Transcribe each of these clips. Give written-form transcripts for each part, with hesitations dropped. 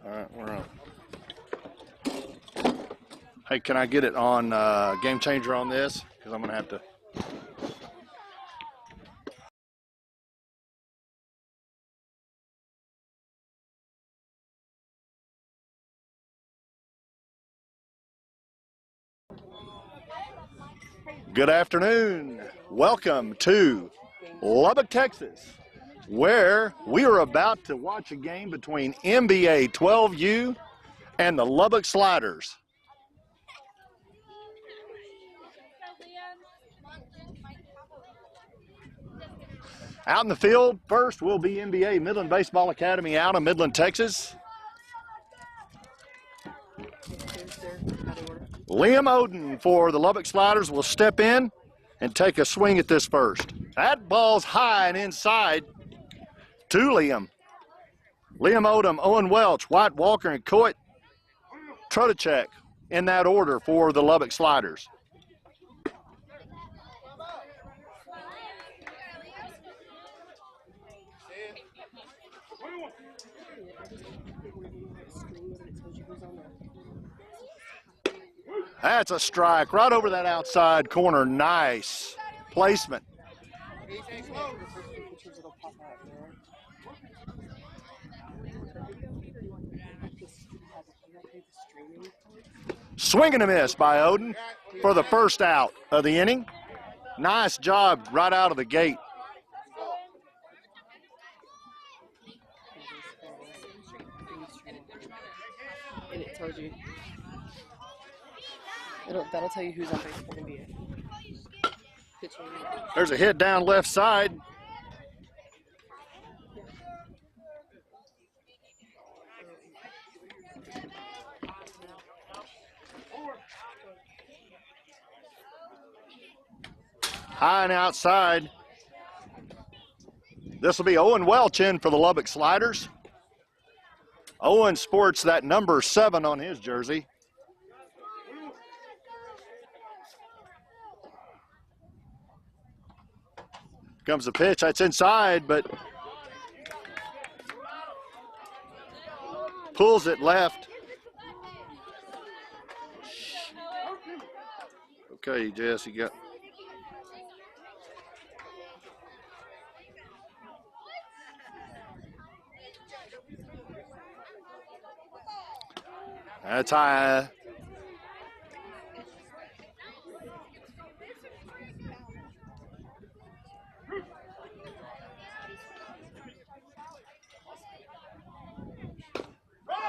All right, we're on. Hey, can I get it on Game Changer on this? Because I'm going to have to. Good afternoon. Welcome to Lubbock, Texas, where we are about to watch a game between MBA 12U and the Lubbock Sliders. Out in the field, first will be MBA Midland Baseball Academy out of Midland, Texas. Liam Oden for the Lubbock Sliders will step in and take a swing at this first. That ball's high and inside to Liam. Liam Odom, Owen Welch, White Walker, and Coit Trotacek in that order for the Lubbock Sliders. That's a strike right over that outside corner. Nice placement. Swing and a miss by Oden for the first out of the inning. Nice job right out of the gate. And it tells you. That'll tell you who's on base for MBA. There's a hit down left side. High and outside. This will be Owen Welch in for the Lubbock Sliders. Owen sports that number 7 on his jersey. Comes the pitch, that's inside, but pulls it left. Okay, Jess, you got. That's high.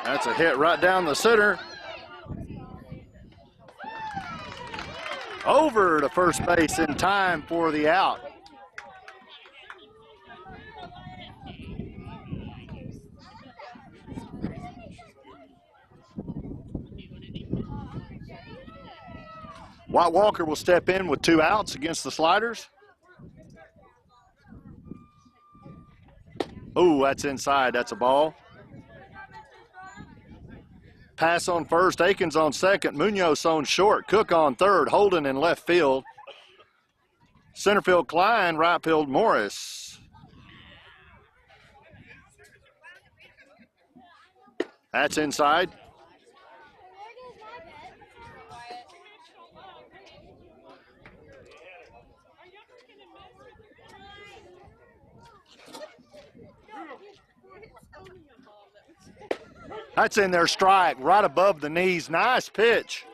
That's a hit right down the center. Over to first base in time for the out. White Walker will step in with 2 outs against the Sliders. Oh, that's inside. That's a ball. Pass on first, Akins on second, Munoz on short, Cook on third, Holden in left field. Center field Klein, right field Morris. That's inside. That's in there, strike, right above the knees. Nice pitch.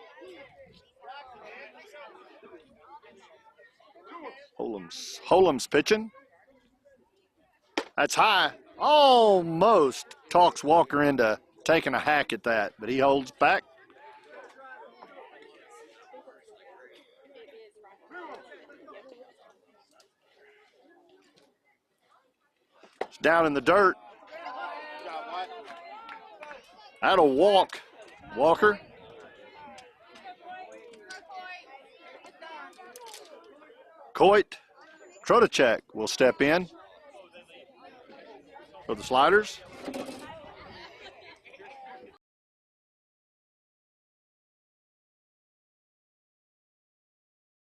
Holmes pitching. That's high. Almost talks Walker into taking a hack at that, but he holds back. It's down in the dirt. That'll walk, Walker. Coit Trotacek will step in for the Sliders.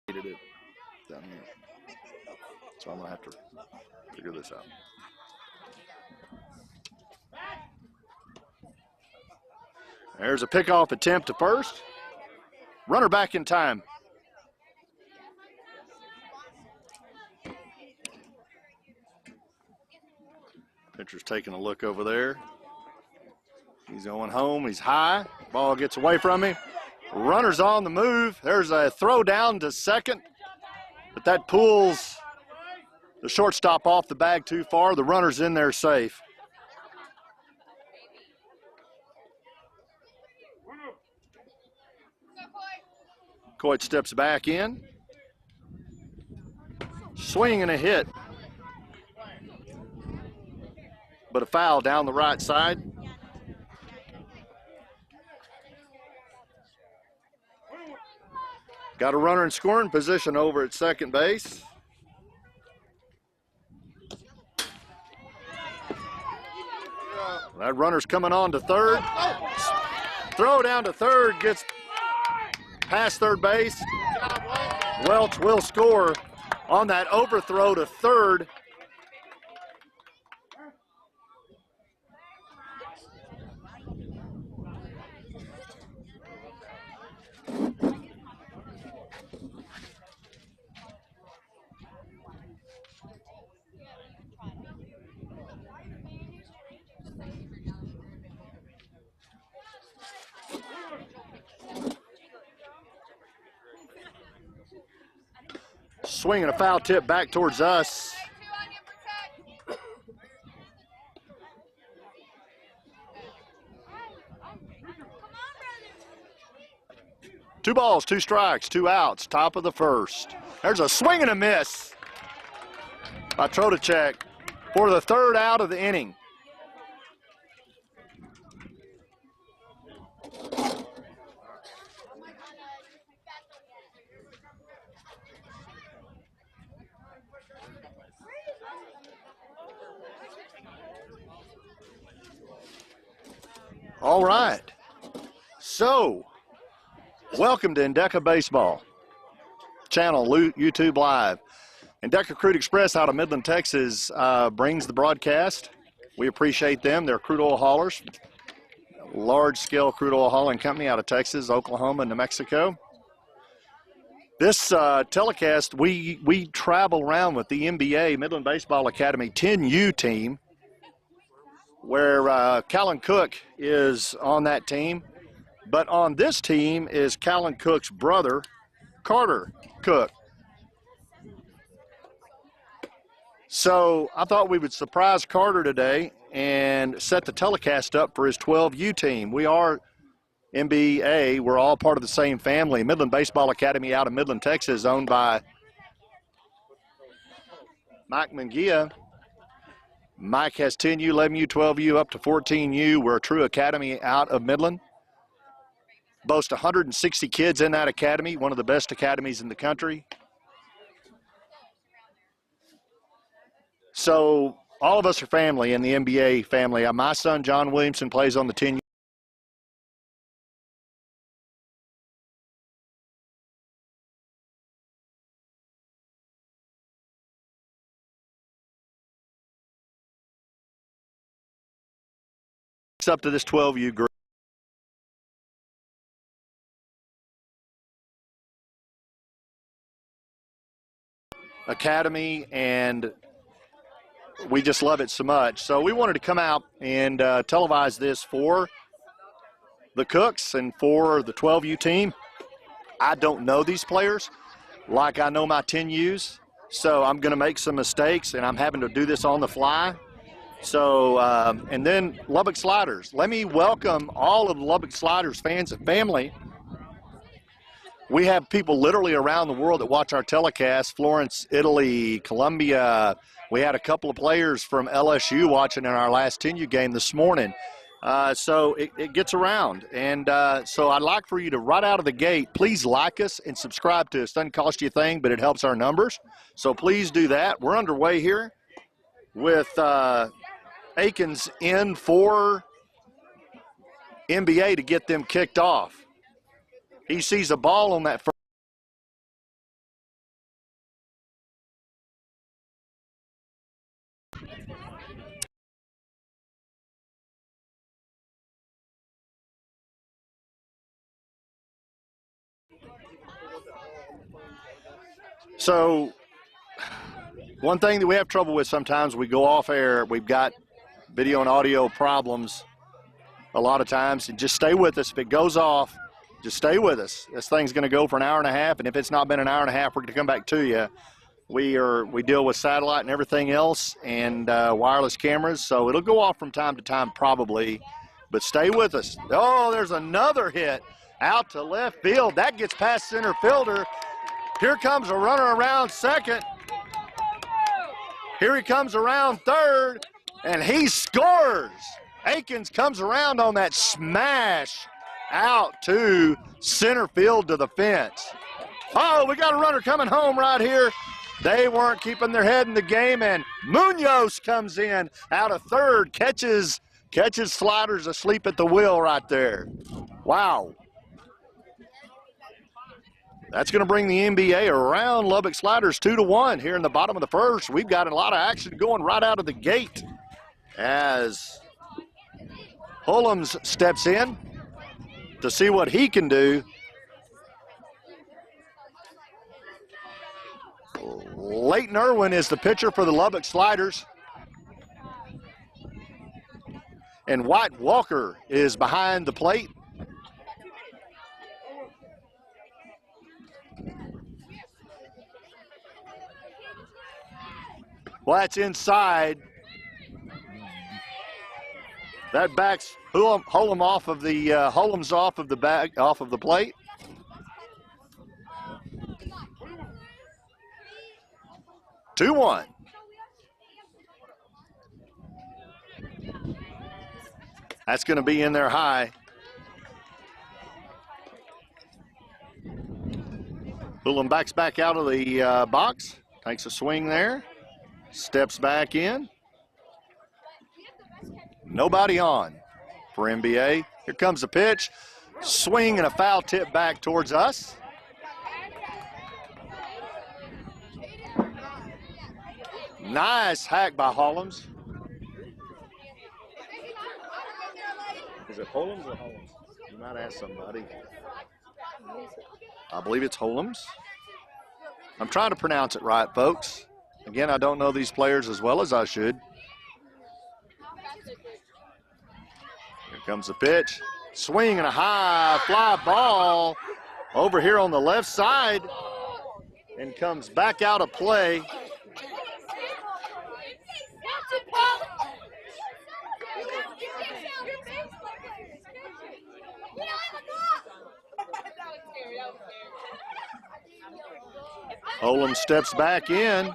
Down here. So I'm going to have to figure this out. There's a pickoff attempt to first. Runner back in time. Pitcher's taking a look over there. He's going home. He's high. Ball gets away from him. Runner's on the move. There's a throw down to second, but that pulls the shortstop off the bag too far. The runner's in there safe. Coit steps back in. Swing and a hit. But a foul down the right side. Got a runner in scoring position over at second base. That runner's coming on to third. Throw down to third, gets past third base. Welch will score on that overthrow to third. Swinging a foul tip back towards us. Two balls, two strikes, two outs, top of the first. There's a swing and a miss by Trotacek for the third out of the inning. All right. So, welcome to Endeca Baseball channel, YouTube Live. Endeca Crude Express out of Midland, Texas brings the broadcast. We appreciate them. They're crude oil haulers, large-scale crude oil hauling company out of Texas, Oklahoma, and New Mexico. This telecast, we travel around with the MBA, Midland Baseball Academy 10U team, where Callan Cook is on that team. But on this team is Callan Cook's brother, Carter Cook. So I thought we would surprise Carter today and set the telecast up for his 12U team. We are MBA. We're all part of the same family. Midland Baseball Academy out of Midland, Texas, owned by Mike Munguia. Mike has 10U, 11U, 12U, up to 14U. We're a true academy out of Midland. Boast 160 kids in that academy, one of the best academies in the country. So all of us are family in the NBA family. My son, John Williamson, plays on the 10U. Up to this 12U group. Academy, and we just love it so much. So we wanted to come out and televise this for the Cooks and for the 12U team. I don't know these players like I know my 10Us, so I'm going to make some mistakes, and I'm having to do this on the fly. So, and then Lubbock Sliders. Let me welcome all of the Lubbock Sliders fans and family. We have people literally around the world that watch our telecast, Florence, Italy, Colombia. We had a couple of players from LSU watching in our last 10U game this morning. So it gets around. And so I'd like for you to, right out of the gate, please like us and subscribe to us. Doesn't cost you a thing, but it helps our numbers. So please do that. We're underway here with Akins in for MBA to get them kicked off. He sees a ball on that first. So one thing that we have trouble with sometimes, we go off air, we've got video and audio problems a lot of times, and just stay with us. If it goes off, just stay with us. This thing's going to go for an hour and a half, and if it's not been an hour and a half, we're going to come back to you. We deal with satellite and everything else, and wireless cameras, so it'll go off from time to time probably, but stay with us. Oh, there's another hit out to left field. That gets past center fielder. Here comes a runner around second. Here he comes around third, and he scores. Akins comes around on that smash out to center field to the fence. Oh, we got a runner coming home right here. They weren't keeping their head in the game, and Munoz comes in out of third, catches Sliders asleep at the wheel right there. Wow. That's going to bring the MBA around Lubbock Sliders 2-1 here in the bottom of the first. We've got a lot of action going right out of the gate as Holmes steps in to see what he can do. Leighton Irwin is the pitcher for the Lubbock Sliders. And White Walker is behind the plate. Well, that's inside. That backs Holmes off of the plate. Two one. That's going to be in there high. Hulum backs back out of the box, takes a swing there, steps back in. Nobody on for MBA. Here comes the pitch. Swing and a foul tip back towards us. Nice hack by Holmes. Is it Holmes or Holmes? You might ask somebody. I believe it's Holmes. I'm trying to pronounce it right, folks. Again, I don't know these players as well as I should. Here comes the pitch. Swing and a high fly ball over here on the left side and comes back out of play. Holmes steps back in.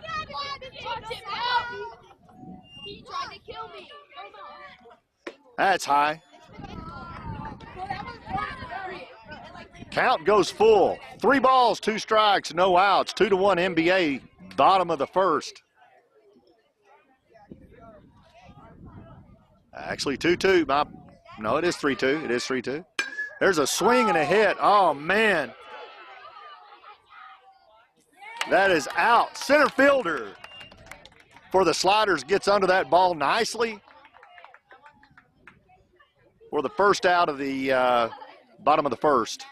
That's high. Count goes full. 3 balls, 2 strikes, no outs. 2-1 MBA, bottom of the first. Actually 2-2. No, it is 3-2. It is 3-2. There's a swing and a hit. Oh, man. That is out. Center fielder for the Sliders gets under that ball nicely for the first out of the bottom of the first.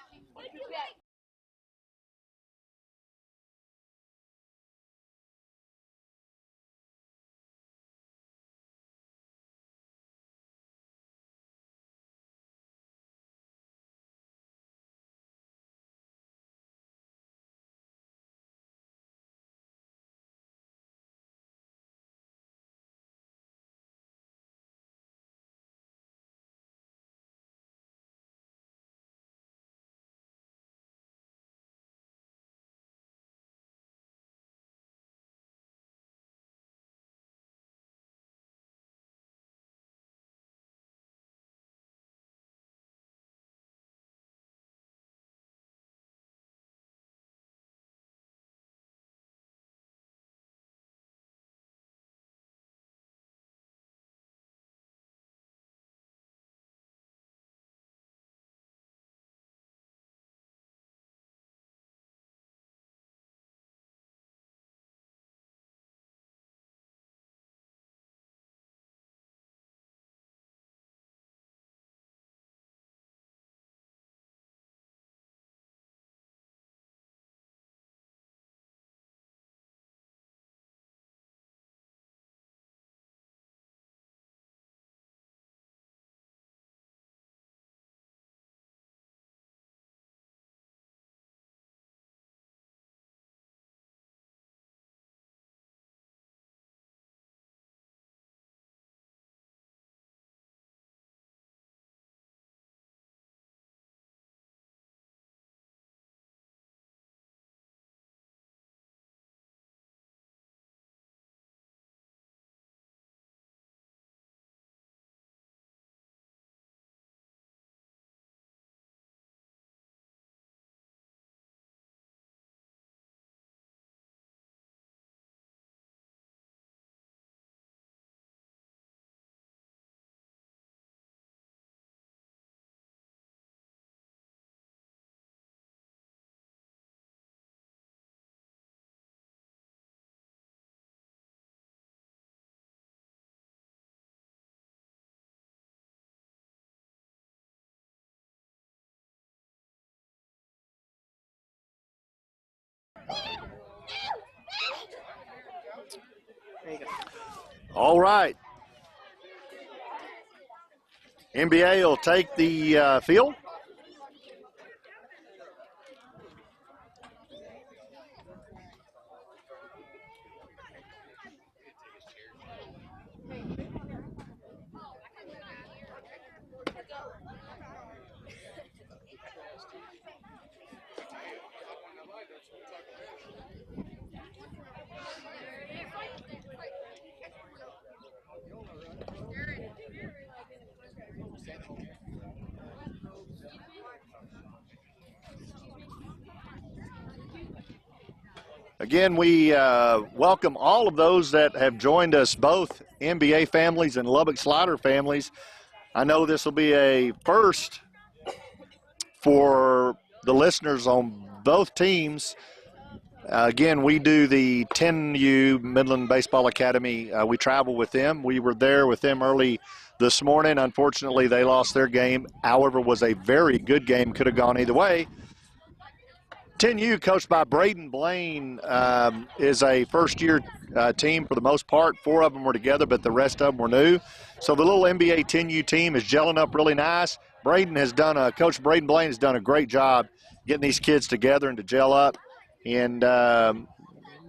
There you go. All right. MBA will take the field. Again, we welcome all of those that have joined us, both MBA families and Lubbock Slider families. I know this will be a first for the listeners on both teams. Again, we do the 10U Midland Baseball Academy. We travel with them. We were there with them early this morning. Unfortunately, they lost their game. However, it was a very good game. Could have gone either way. 10U, coached by Braden Blaine, is a first-year team for the most part. 4 of them were together, but the rest of them were new. So the little NBA 10U team is gelling up really nice. Coach Braden Blaine has done a great job getting these kids together and to gel up. And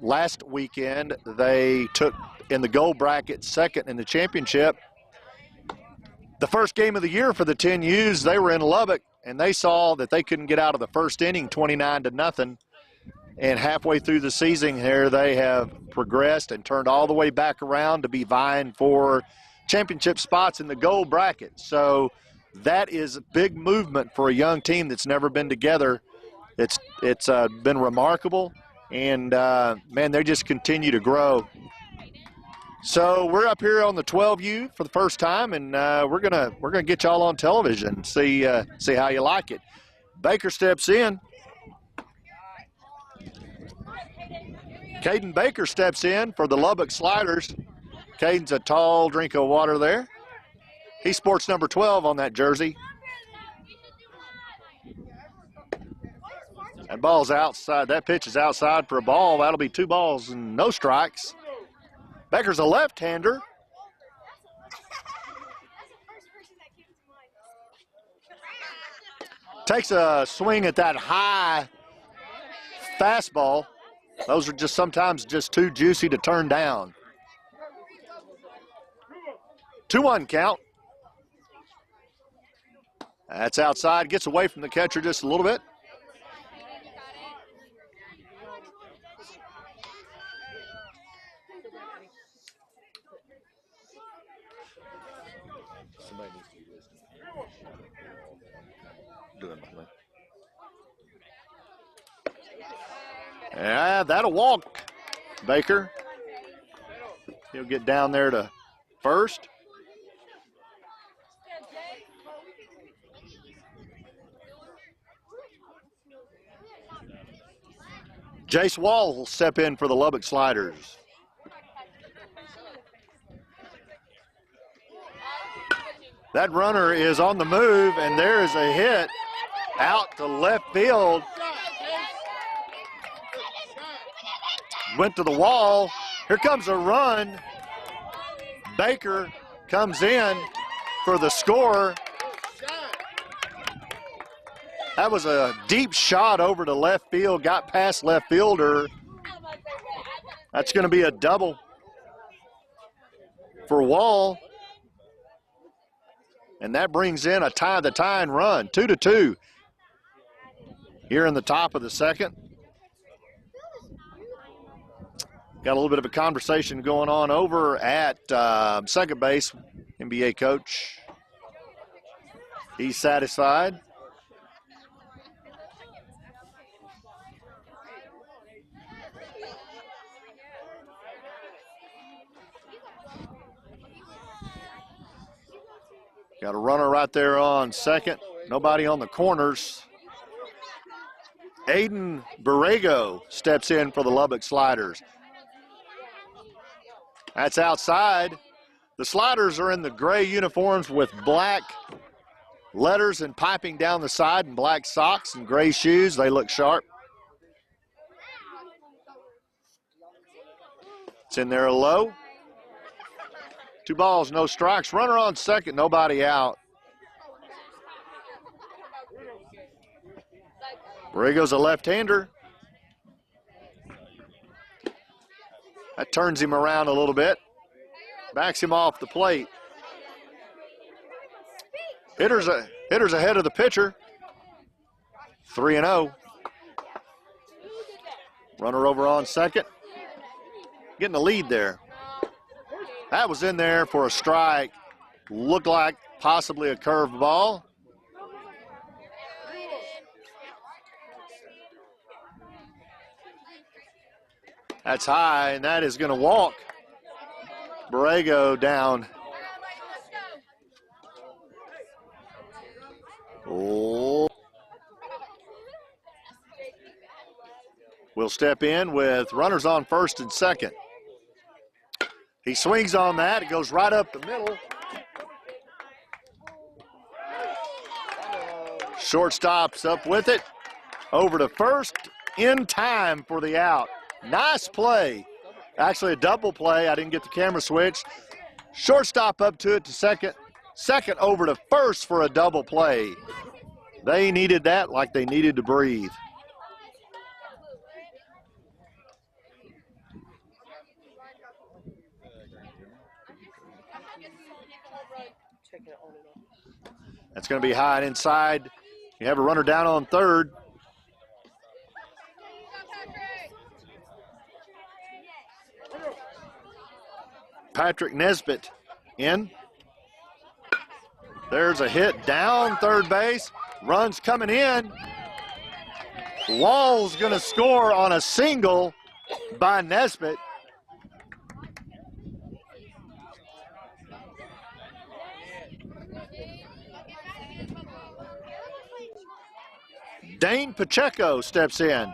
last weekend, they took in the gold bracket second in the championship. The first game of the year for the 10Us, they were in Lubbock, and they saw that they couldn't get out of the first inning 29-0. And halfway through the season here, they have progressed and turned all the way back around to be vying for championship spots in the gold bracket. So that is a big movement for a young team that's never been together. It's been remarkable, and, man, they just continue to grow. So we're up here on the 12U for the first time, and we're gonna get y'all on television, see how you like it. Baker steps in. Caden Baker steps in for the Lubbock Sliders. Caden's a tall drink of water there. He sports number 12 on that jersey. That ball's outside. That pitch is outside for a ball. That'll be 2 balls and no strikes. Baker's a left-hander. Takes a swing at that high fastball. Those are just sometimes just too juicy to turn down. 2-1 count. That's outside. Gets away from the catcher just a little bit. Yeah, that'll walk, Baker. He'll get down there to first. Jace Wall will step in for the Lubbock Sliders. That runner is on the move, and there is a hit out to left field. Went to the wall. Here comes a run. Baker comes in for the score. That was a deep shot over to left field, got past left fielder. That's going to be a double for Wall. And that brings in a tie-the-tying run, 2-2 here in the top of the second. Got a little bit of a conversation going on over at second base. NBA coach, he's satisfied. Got a runner right there on second. Nobody on the corners. Aiden Borrego steps in for the Lubbock Sliders. That's outside. The Sliders are in the gray uniforms with black letters and piping down the side and black socks and gray shoes. They look sharp. It's in there low. 2 balls, no strikes. Runner on second, nobody out. Borrego's a left-hander. That turns him around a little bit. Backs him off the plate. Hitter's ahead of the pitcher. 3-0. Runner over on second. Getting the lead there. That was in there for a strike. Looked like possibly a curved ball. That's high, and that is going to walk Borrego down. Oh. We'll step in with runners on first and second. He swings on that. It goes right up the middle. Shortstop's up with it. Over to first in time for the out. Nice play. Actually a double play. I didn't get the camera switch. Shortstop up to it to second. Second over to first for a double play. They needed that like they needed to breathe. That's going to be high and inside. You have a runner down on third. Patrick Nesbitt in. There's a hit down third base. Runs coming in. Wall's going to score on a single by Nesbitt. Dane Pacheco steps in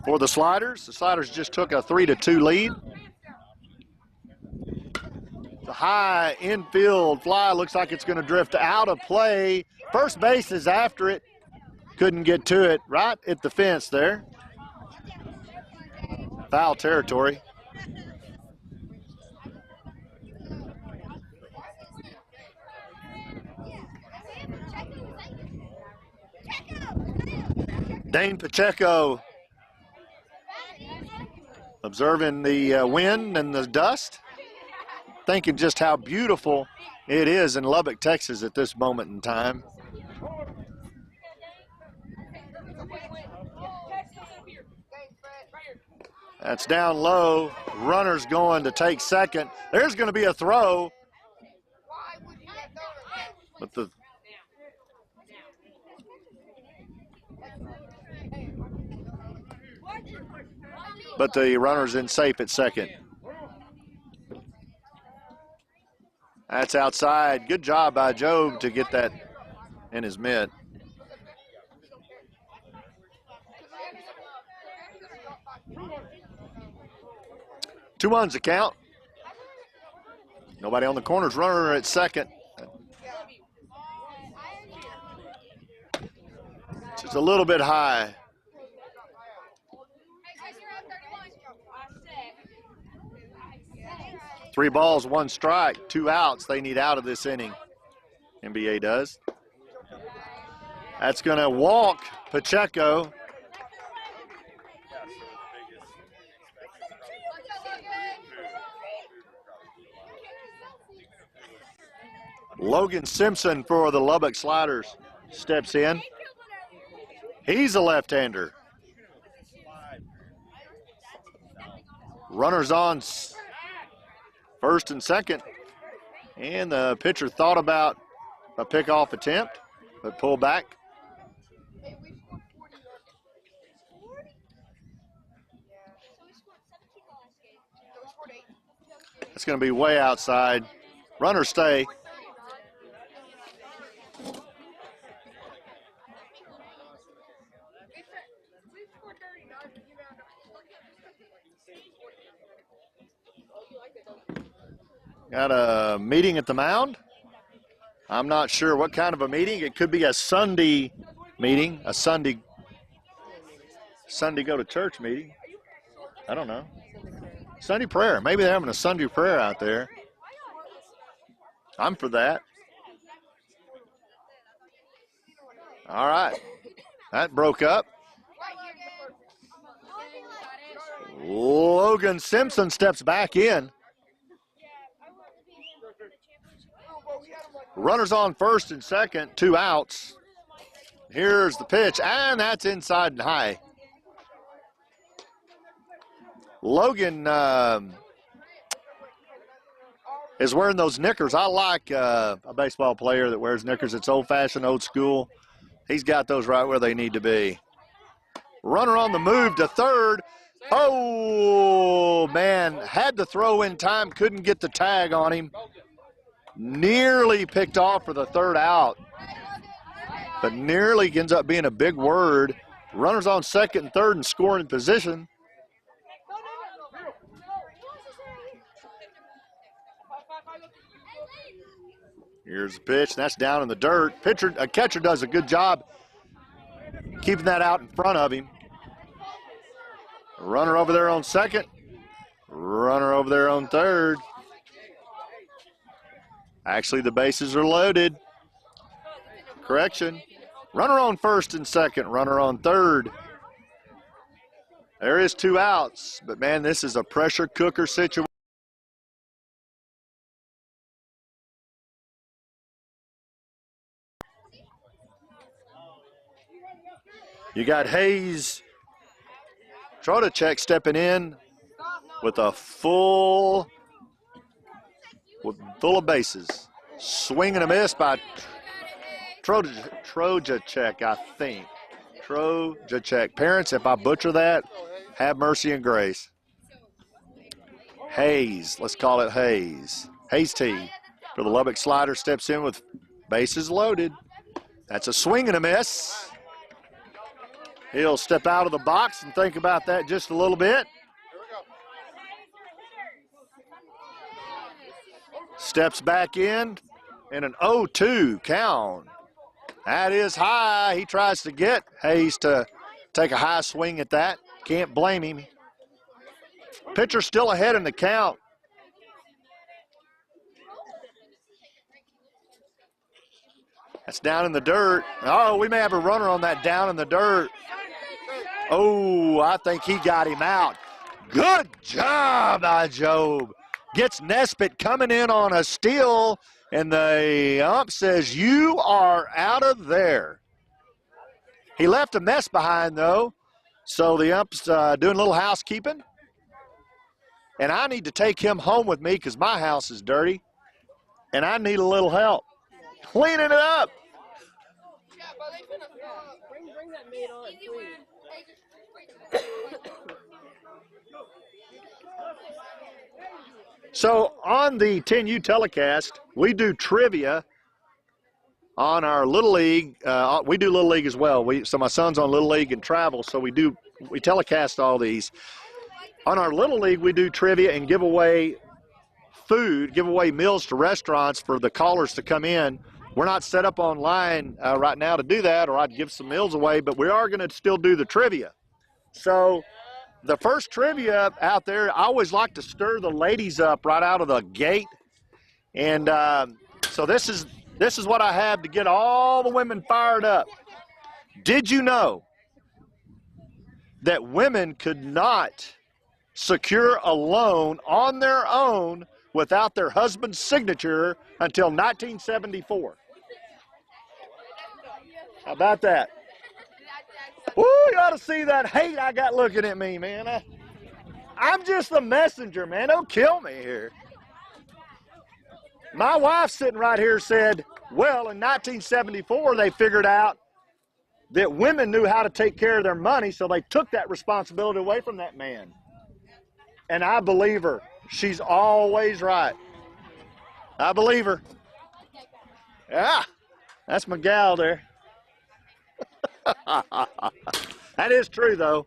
for the Sliders. The Sliders just took a 3-2 lead. The high infield fly looks like it's going to drift out of play. First base is after it. Couldn't get to it. Right at the fence there. Foul territory. Dane Pacheco observing the wind and the dust, thinking just how beautiful it is in Lubbock, Texas at this moment in time. That's down low. Runner's going to take second. There's going to be a throw. But the runner's in safe at second. That's outside. Good job by Job to get that in his mitt. Two runs the count. Nobody on the corners. Runner at second. Just a little bit high. Three balls, one strike, 2 outs. They need out of this inning. MBA does. That's going to walk Pacheco. Logan Simpson for the Lubbock Sliders steps in. He's a left-hander. Runners on first and second. And the pitcher thought about a pickoff attempt, but pulled back. It's going to be way outside. Runners stay. Got a meeting at the mound. I'm not sure what kind of a meeting. It could be a Sunday meeting, a Sunday go to church meeting. I don't know. Sunday prayer. Maybe they're having a Sunday prayer out there. I'm for that. All right. That broke up. Logan Simpson steps back in. Runners on first and second, 2 outs. Here's the pitch, and that's inside and high. Logan is wearing those knickers. I like a baseball player that wears knickers. It's old-fashioned, old school. He's got those right where they need to be. Runner on the move to third. Oh, man, had to throw in time, couldn't get the tag on him. Nearly picked off for the third out, but nearly ends up being a big word. Runners on second and third and scoring position. Here's the pitch. That's down in the dirt. Catcher does a good job keeping that out in front of him. Runner over there on second. Runner over there on third. Actually, the bases are loaded. Correction. Runner on first and second. Runner on third. There is 2 outs, but man, this is a pressure cooker situation. You got Hayes Trotacek stepping in with a full of bases. Swing and a miss by Trojacek, I think. Trojacek. Parents, if I butcher that, have mercy and grace. Hayes, let's call it Hayes. Hayes T for the Lubbock Sliders steps in with bases loaded. That's a swing and a miss. He'll step out of the box and think about that just a little bit. Steps back in an 0-2 count. That is high. He tries to get Hayes to take a high swing at that. Can't blame him. Pitcher still ahead in the count. That's down in the dirt. Oh, we may have a runner on that down in the dirt. Oh, I think he got him out. Good job by Job. Gets Nesbitt coming in on a steal, and the ump says, you are out of there. He left a mess behind, though, so the ump's doing a little housekeeping. And I need to take him home with me because my house is dirty, and I need a little help cleaning it up. Bring that maid on, please. So on the 10U telecast, we do trivia on our Little League. We do Little League as well. So my son's on Little League and travel, so we telecast all these. On our Little League, we do trivia and give away food, give away meals to restaurants for the callers to come in. We're not set up online right now to do that, or I'd give some meals away, but we are going to still do the trivia. So the first trivia out there, I always like to stir the ladies up right out of the gate. And so this is what I have to get all the women fired up. Did you know that women could not secure a loan on their own without their husband's signature until 1974? How about that? Ooh, you ought to see that hate I got looking at me, man. I'm just the messenger, man. Don't kill me here. My wife sitting right here said, well, in 1974, they figured out that women knew how to take care of their money, so they took that responsibility away from that man. And I believe her. She's always right. I believe her. Yeah, that's my gal there. That is true, though.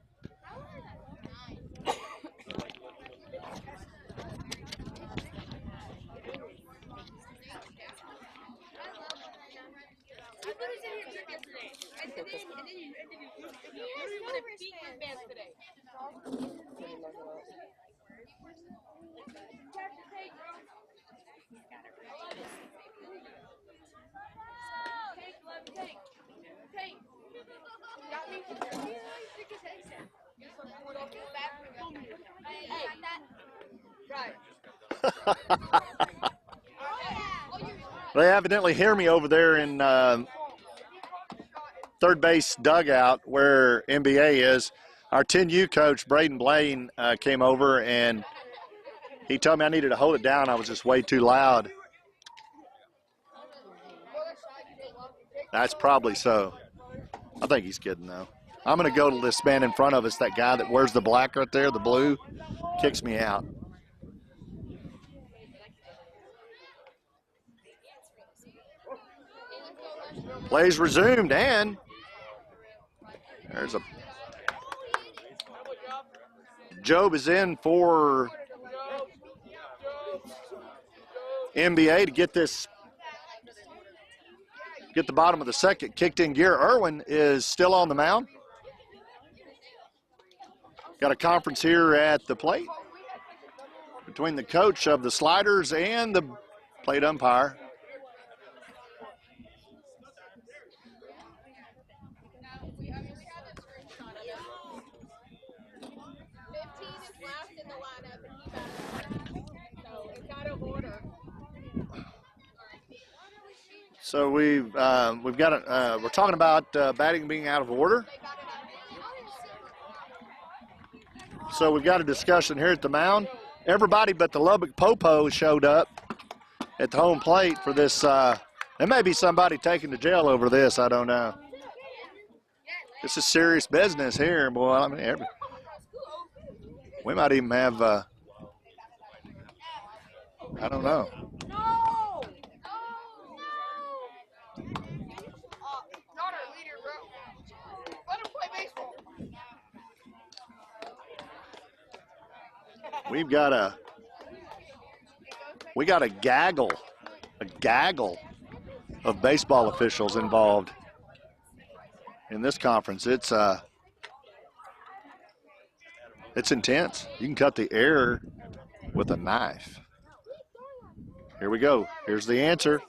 They evidently hear me over there in third base dugout where MBA is. Our 10U coach, Braden Blaine, came over and he told me I needed to hold it down. I was just way too loud. That's probably so. I think he's kidding, though. I'm going to go to this man in front of us, that guy that wears the black right there, the blue, kicks me out. Plays resumed, and there's a Job is in for MBA to get the bottom of the second kicked in gear. Irwin is still on the mound. Got a conference here at the plate between the coach of the Sliders and the plate umpire. So we've got we're talking about batting being out of order. So we've got a discussion here at the mound. Everybody but the Lubbock Popo showed up at the home plate for this. There may be somebody taken to jail over this. I don't know. This is serious business here, boy. I mean, we might even have. I don't know. We got a gaggle of baseball officials involved in this conference. It's intense. You can cut the air with a knife. Here we go. Here's the answer.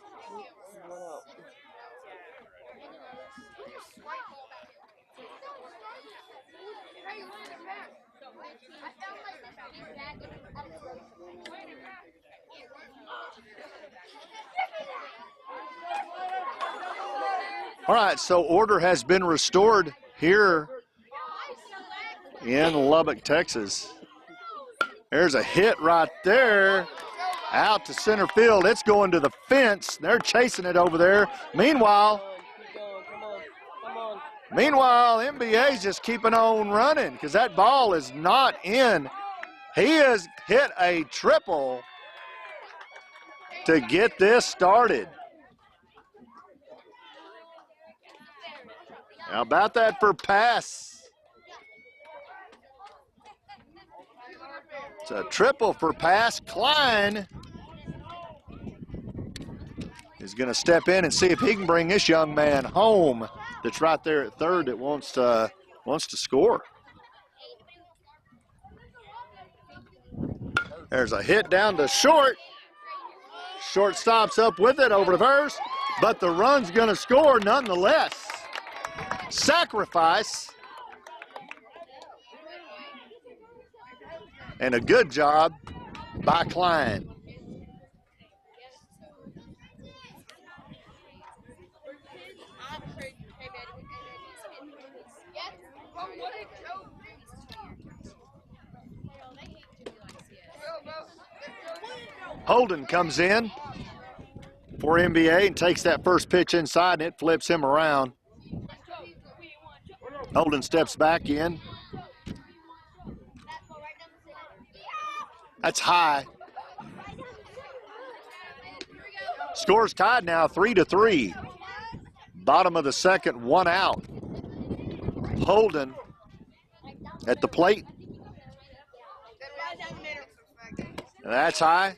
All right, so order has been restored here in Lubbock, Texas. There's a hit right there out to center field. It's going to the fence. They're chasing it over there. Meanwhile, MBA's just keeping on running because that ball is not in. He has hit a triple to get this started. How about that for pass? It's a triple for pass. Klein is going to step in and see if he can bring this young man home that's right there at third that wants to score. There's a hit down to short. Short stops up with it over to first, but the run's going to score nonetheless. Sacrifice. And a good job by Klein. Holden comes in for MBA and takes that first pitch inside, and it flips him around. Holden steps back in. That's high. Score's tied now 3-3. Bottom of the second, one out. Holden at the plate. That's high.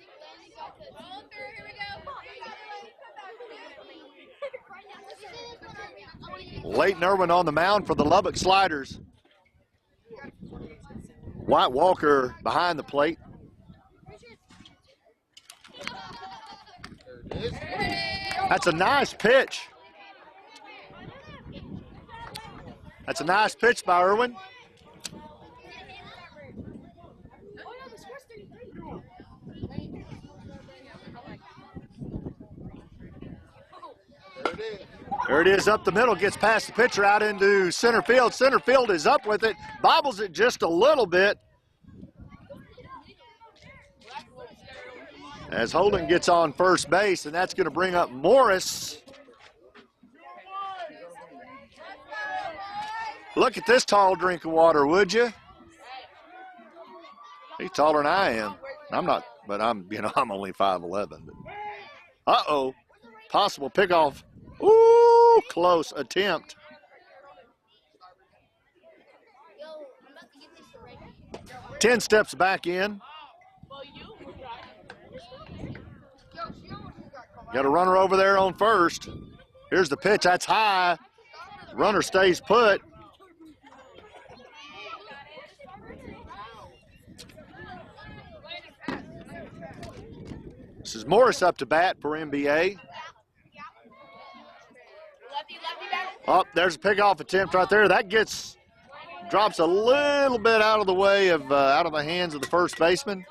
Leighton Irwin on the mound for the Lubbock Sliders. White Walker behind the plate. That's a nice pitch. That's a nice pitch by Irwin. There it is up the middle, gets past the pitcher out into center field. Center field is up with it, bobbles it just a little bit. As Holden gets on first base, and that's going to bring up Morris. Look at this tall drink of water, would you? He's taller than I am. I'm not, but I'm only 5'11". Uh-oh, possible pickoff. Ooh, close attempt. Ten steps back in. Got a runner over there on first. Here's the pitch, that's high. Runner stays put. This is Morris up to bat for MBA. Oh, there's a pickoff attempt right there. That drops a little bit out of the way of, out of the hands of the first baseman.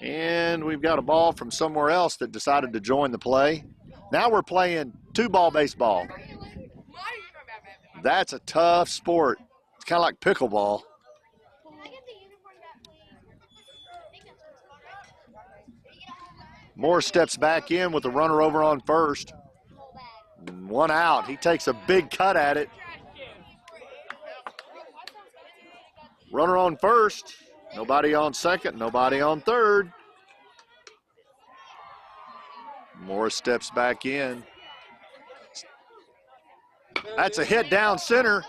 And we've got a ball from somewhere else that decided to join the play. Now we're playing two-ball baseball. That's a tough sport. It's kind of like pickleball. Moore steps back in with a runner over on first. One out. He takes a big cut at it. Runner on first. Nobody on second. Nobody on third. Morris steps back in. That's a hit down center.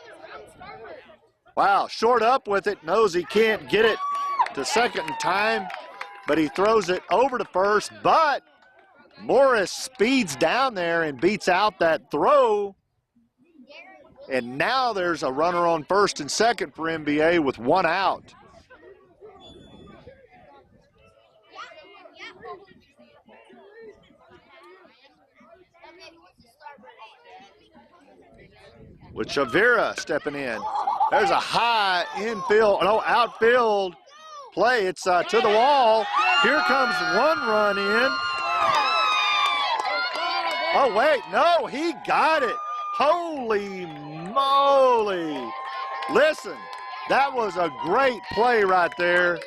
Wow, short up with it. Knows he can't get it to second in time, but he throws it over to first. But Morris speeds down there and beats out that throw. And now there's a runner on first and second for MBA with one out. With Chavira stepping in. There's a high outfield play. It's to the wall. Here comes one run in. Oh, wait, no, he got it. Holy moly. Listen, that was a great play right there.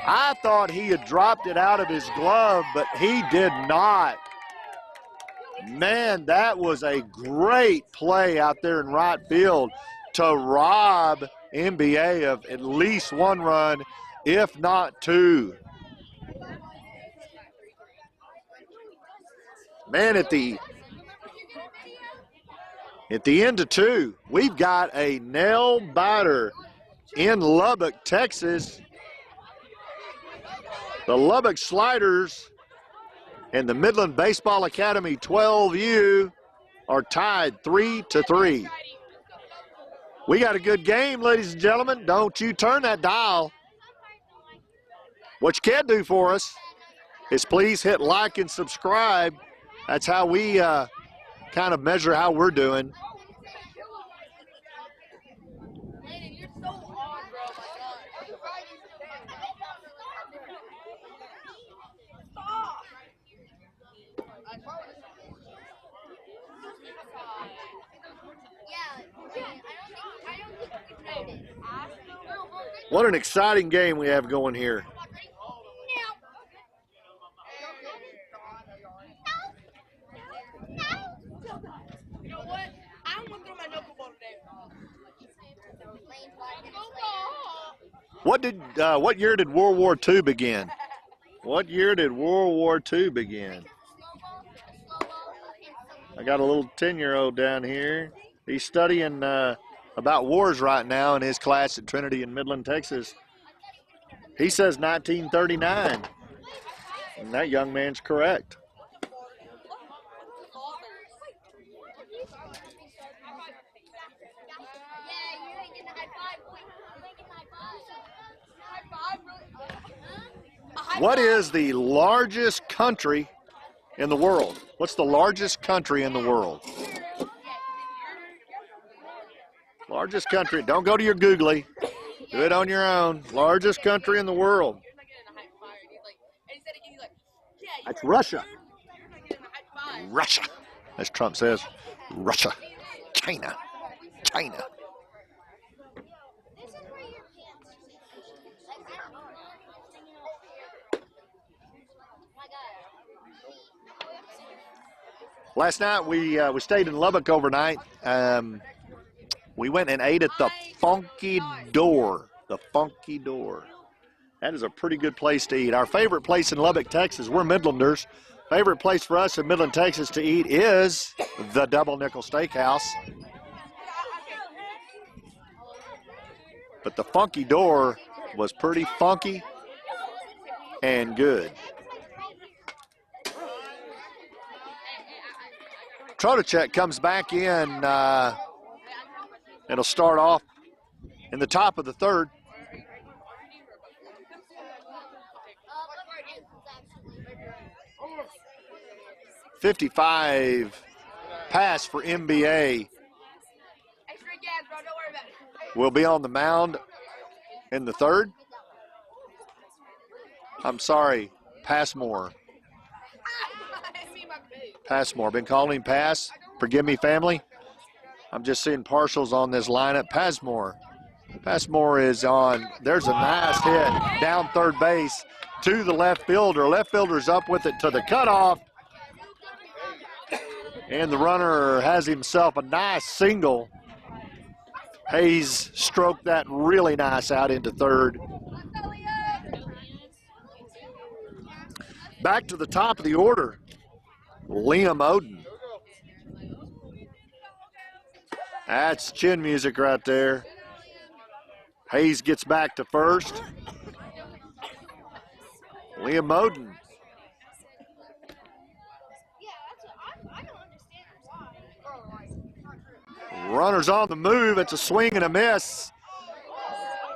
I thought he had dropped it out of his glove, but he did not. Man, that was a great play out there in right field to rob MBA of at least one run, if not two. Man, at the end of two, we've got a nail biter in Lubbock, Texas. The Lubbock Sliders and the Midland Baseball Academy 12U are tied 3-3. We got a good game, ladies and gentlemen. Don't you turn that dial. What you can do for us is please hit like and subscribe. That's how we kind of measure how we're doing. What an exciting game we have going here. You know what? I'm going to throw my knuckleball today. What year did World War II begin? What year did World War II begin? I got a little 10-year-old down here. He's studying about wars right now in his class at Trinity in Midland, Texas. He says 1939, and that young man's correct. What is the largest country in the world? What's the largest country in the world? Largest country. Don't go to your Googly. Do it on your own. Largest country in the world. That's Russia. Russia, as Trump says. Russia, China, China. Last night we stayed in Lubbock overnight. We went and ate at the Funky Door. The Funky Door. That is a pretty good place to eat. Our favorite place in Lubbock, Texas, we're Midlanders. Favorite place for us in Midland, Texas to eat is the Double Nickel Steakhouse. But the Funky Door was pretty funky and good. Trotacek comes back in. It'll start off in the top of the third. .55 pass for MBA. Will be on the mound in the third. I'm sorry, Passmore. Passmore. Been calling him Pass. Forgive me, family. I'm just seeing partials on this lineup. Passmore. Passmore is on. There's a nice hit down third base to the left fielder. Left fielder's up with it to the cutoff. And the runner has himself a nice single. Hayes stroked that really nice out into third. Back to the top of the order, Liam Oden. That's chin music right there. Hayes gets back to first. Liam Oden. Runners on the move. It's a swing and a miss.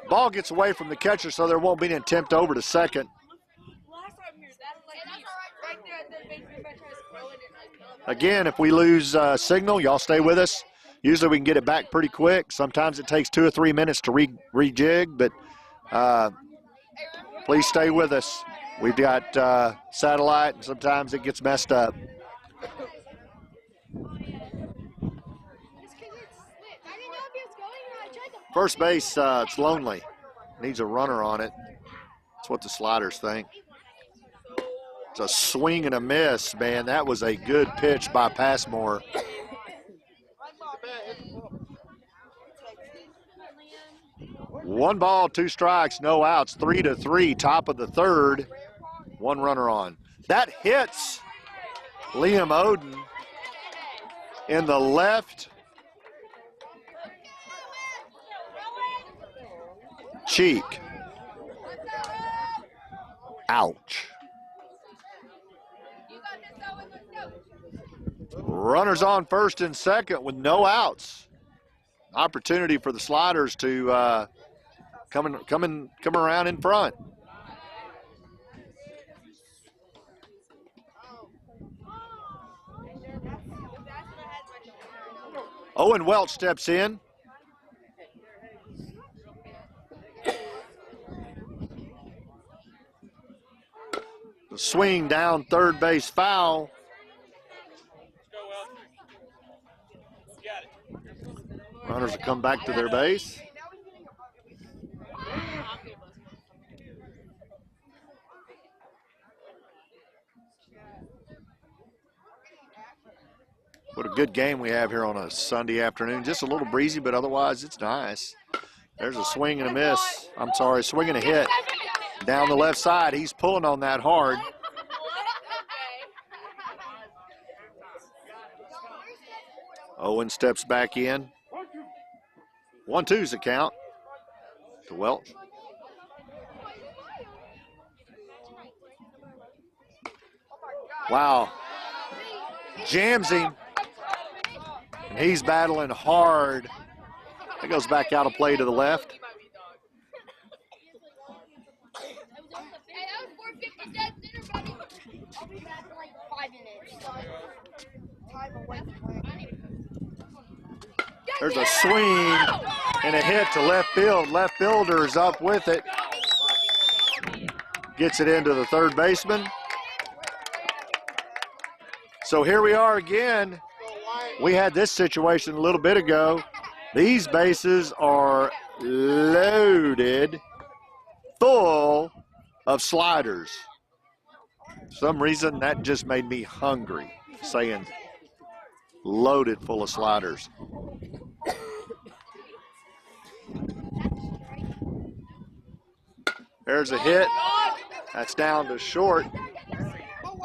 Ball gets away from the catcher, so there won't be an attempt over to second. Again, if we lose signal, y'all stay with us. Usually we can get it back pretty quick. Sometimes it takes 2 or 3 minutes to rejig, but please stay with us. We've got satellite, and sometimes it gets messed up. First base, it's lonely. Needs a runner on it. That's what the Sliders think. It's a swing and a miss, man. That was a good pitch by Passmore. One ball, 2 strikes, no outs, 3-3, top of the third. 1 runner on. That hits Liam Oden in the left cheek. Ouch. Runners on first and second with no outs. Opportunity for the Sliders to come around in front. Owen Welch steps in. The swing down third base foul. Runners will come back to their base. What a good game we have here on a Sunday afternoon. Just a little breezy, but otherwise it's nice. There's a swing and a miss. I'm sorry, swing and a hit. Down the left side, he's pulling on that hard. Owen steps back in. 1-2's the count to Welch. Wow. Jams him. And he's battling hard. That goes back out of play to the left. There's a swing and a hit to left field. Left fielder's up with it. Gets it into the third baseman. So here we are again. we had this situation a little bit ago. These bases are loaded full of sliders. For some reason, that just made me hungry, saying loaded full of sliders. There's a hit. That's down to short.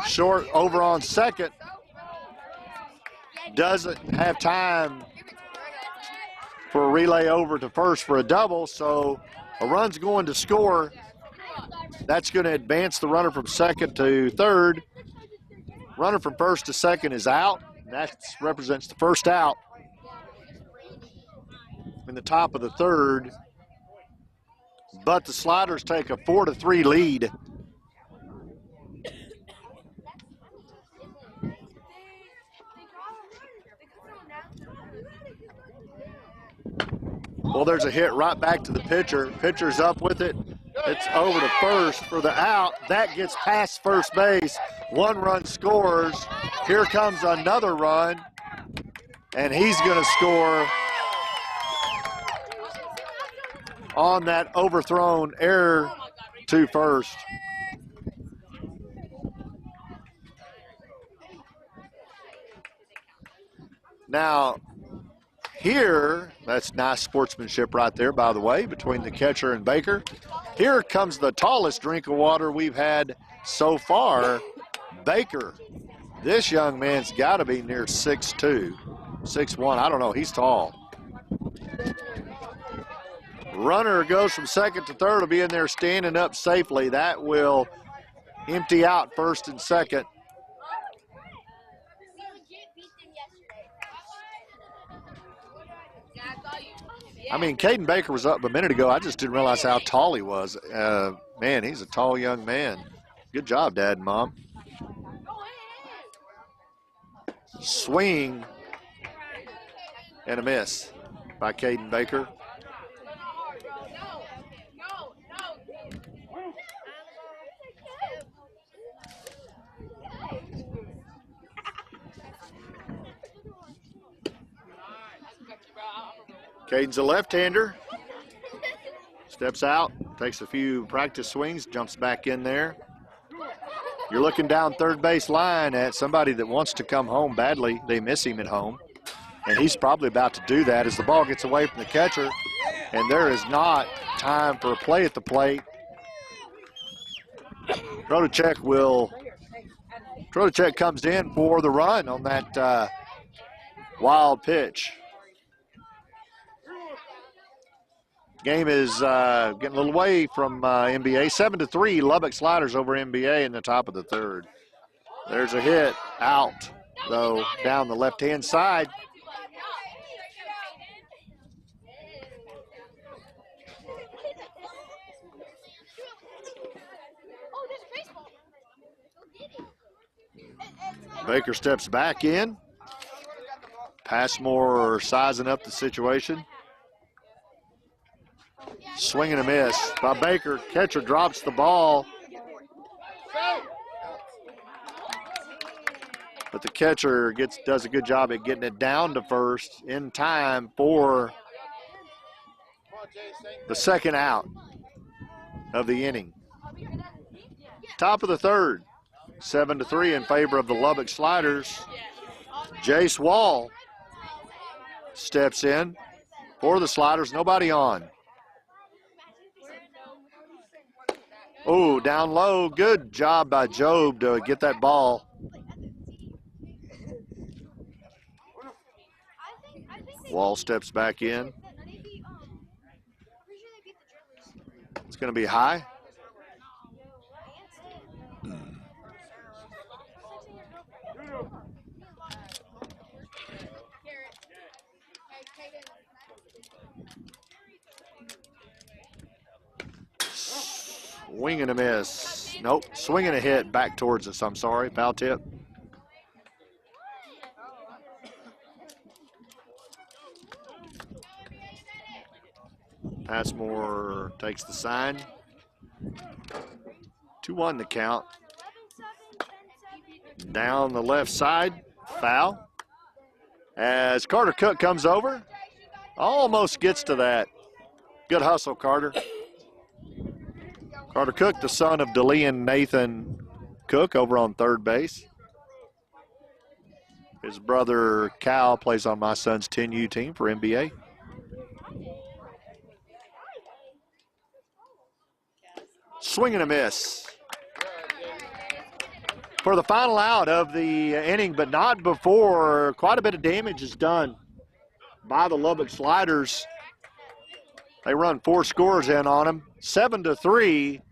Short over on second. Doesn't have time for a relay over to first for a double, so a run's going to score. That's going to advance the runner from second to third. Runner from first to second is out. That represents the first out in the top of the third. But the Sliders take a 4-3 lead. Well, there's a hit right back to the pitcher. Pitcher's up with it. It's over to first for the out. That gets past first base. One run scores. Here comes another run, and he's going to score on that overthrown error to first. Now, here, that's nice sportsmanship right there, by the way, between the catcher and Baker. Here comes the tallest drink of water we've had so far, Baker. This young man's got to be near 6'2", 6'1", I don't know, he's tall. Runner goes from second to third, will be in there standing up safely. That will empty out first and second. I mean, Caden Baker was up a minute ago. I just didn't realize how tall he was. Man, he's a tall young man. Good job, Dad and Mom. Swing and a miss by Caden Baker. Caden's a left-hander. Steps out, takes a few practice swings, jumps back in there. You're looking down third base line at somebody that wants to come home badly. They miss him at home. And he's probably about to do that as the ball gets away from the catcher. And there is not time for a play at the plate. Trotacek comes in for the run on that wild pitch. Game is getting a little away from MBA. 7-3, Lubbock Sliders over MBA in the top of the third. There's a hit out, though, down the left-hand side. Baker steps back in. Passmore sizing up the situation. Swing and a miss by Baker. Catcher drops the ball. But the catcher does a good job at getting it down to first in time for the second out of the inning. Top of the third. 7-3 in favor of the Lubbock Sliders. Jace Wall steps in for the Sliders. Nobody on. Oh, down low. Good job by Job to get that ball. Wall steps back in. It's going to be high. Swing and a miss. Nope, swing and a hit back towards us. I'm sorry, foul tip. Passmore takes the sign. 2-1 the count. Down the left side, foul. As Carter Cook comes over, almost gets to that. Good hustle, Carter. Carter Cook, the son of DeLeon Nathan Cook, over on third base. His brother Cal plays on my son's 10U team for MBA. Swing and a miss. For the final out of the inning, but not before quite a bit of damage is done by the Lubbock Sliders. They run 4 scores in on them. 7-3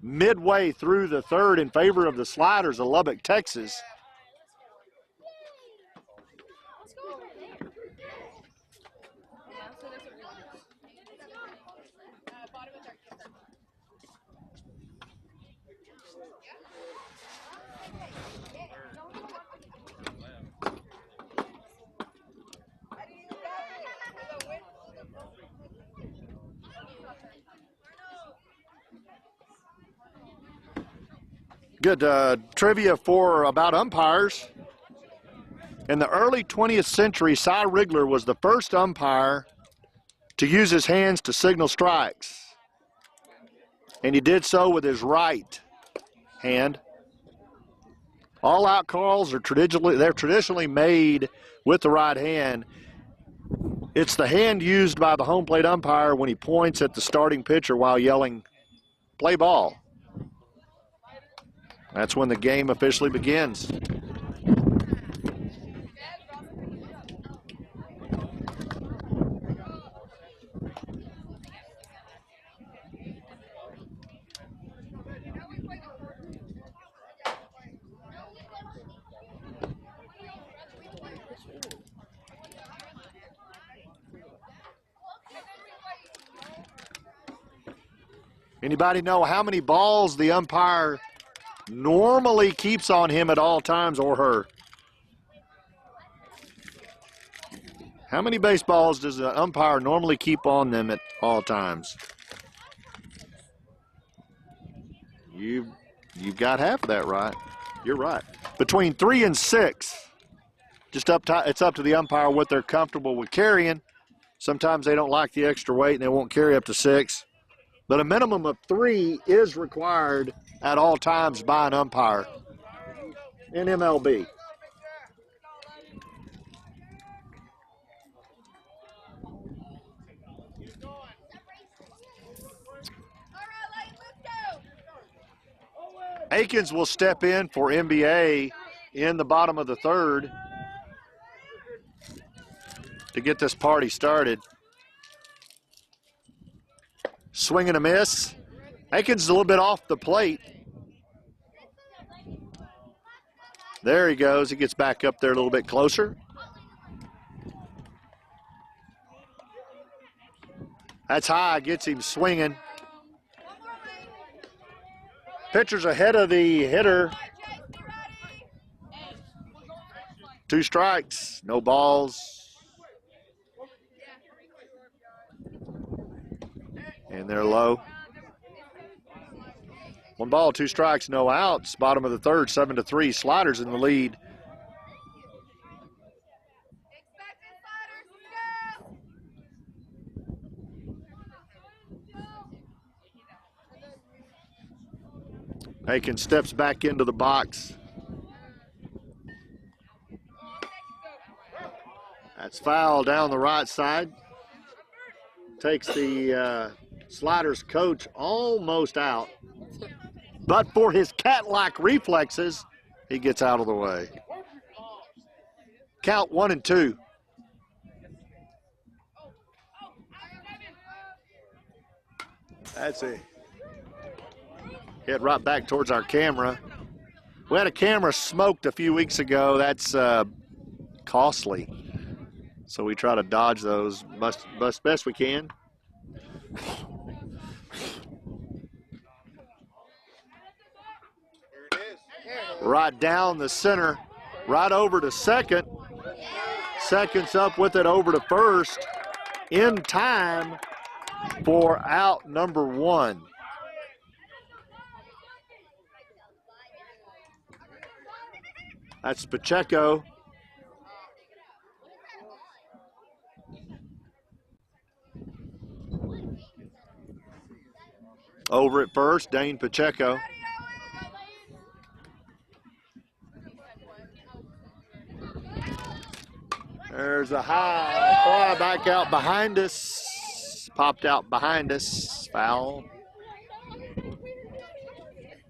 midway through the third in favor of the Sliders of Lubbock, Texas. Good trivia about umpires. In the early 20th century, Cy Rigler was the first umpire to use his hands to signal strikes. And he did so with his right hand. All out calls are traditionally made with the right hand. It's the hand used by the home plate umpire when he points at the starting pitcher while yelling, "Play ball." That's when the game officially begins. Anybody know how many balls the umpire normally keeps on him at all times, or her? How many baseballs does the umpire normally keep on them at all times? You've got half of that right. You're right. Between 3 and 6. It's up to the umpire what they're comfortable with carrying. Sometimes they don't like the extra weight and they won't carry up to 6. But a minimum of 3 is required at all times by an umpire in MLB. Akins will step in for MBA in the bottom of the third to get this party started. Swing and a miss. Akins is a little bit off the plate. There he goes. He gets back up there a little bit closer. That's high. Gets him swinging. Pitcher's ahead of the hitter. 2 strikes. No balls. And they're low. 1 ball, 2 strikes, no outs. Bottom of the third, 7-3. Sliders in the lead. Akins steps back into the box. That's foul down the right side. Takes the Sliders coach almost out. But for his cat-like reflexes, he gets out of the way. Count 1 and 2. That's it. Head right back towards our camera. We had a camera smoked a few weeks ago. That's costly. So we try to dodge those best we can. Right down the center, right over to second. Second's up with it over to first in time for out number 1. That's Pacheco. Over at first, Dane Pacheco. There's a high fly back out behind us. Popped out behind us. Foul.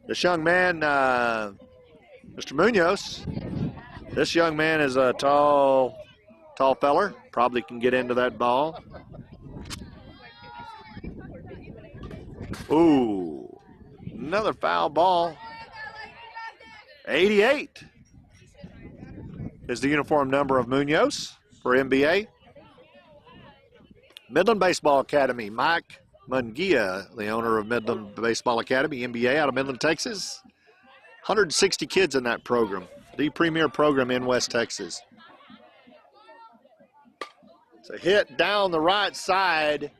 This young man, Mr. Munoz, this young man is a tall feller. Probably can get into that ball. Ooh, another foul ball. 88 is the uniform number of Munoz for MBA. Midland Baseball Academy, Mike Munguia, the owner of Midland Baseball Academy, MBA out of Midland, Texas. 160 kids in that program, the premier program in West Texas. It's a hit down the right side,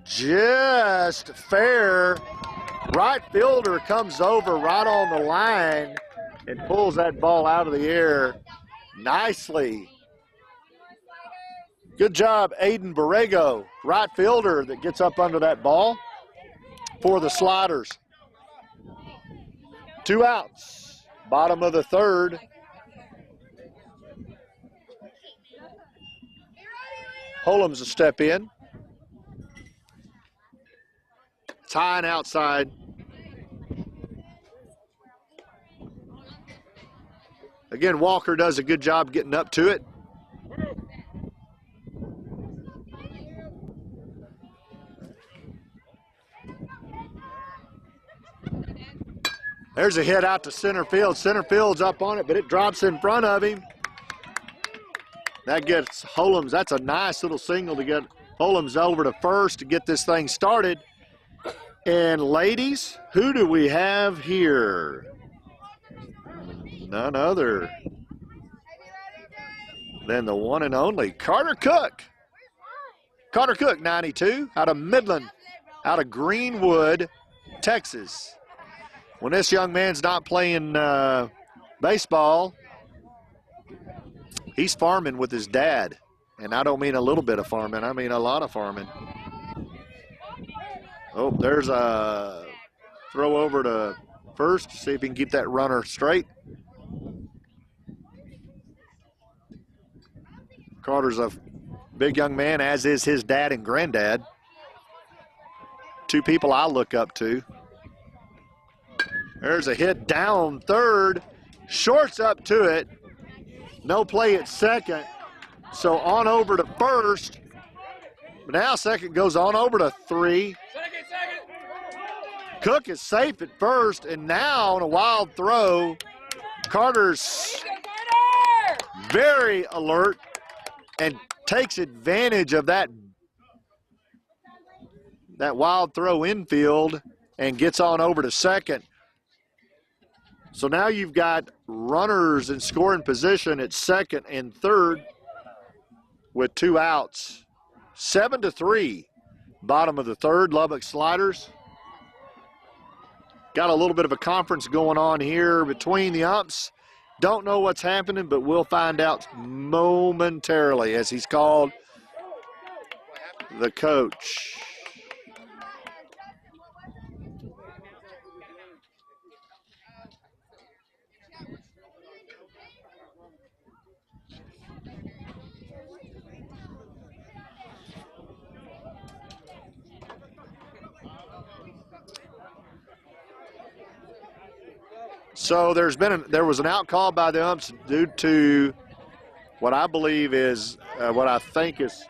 just fair. Right fielder comes over right on the line and pulls that ball out of the air nicely. Good job, Aiden Borrego, right fielder that gets up under that ball for the Sliders. 2 outs, bottom of the third. Holmes a step in. It's high and outside. Again, Walker does a good job getting up to it. There's a hit out to center field. Center field's up on it, but it drops in front of him. That gets Holmes. That's a nice little single to get Holmes over to first to get this thing started. And ladies, who do we have here? None other than the one and only Carter Cook. Carter Cook, 92, out of Midland, out of Greenwood, Texas. When this young man's not playing baseball, he's farming with his dad. And I don't mean a little bit of farming, I mean a lot of farming. Oh, there's a throw over to first, see if he can keep that runner straight. Carter's a big young man, as is his dad and granddad. 2 people I look up to. There's a hit down third. Short's up to it. No play at second. So on over to first. But now second goes on over to 3. Cook is safe at first, and now on a wild throw, Carter's very alert and takes advantage of that wild throw infield and gets on over to second. So now you've got runners in scoring position at second and third with 2 outs. 7-3, bottom of the third, Lubbock Sliders. Got a little bit of a conference going on here between the umps. Don't know what's happening, but we'll find out momentarily as he's called the coach. So there was an out call by the umps due to what I believe is, what I think is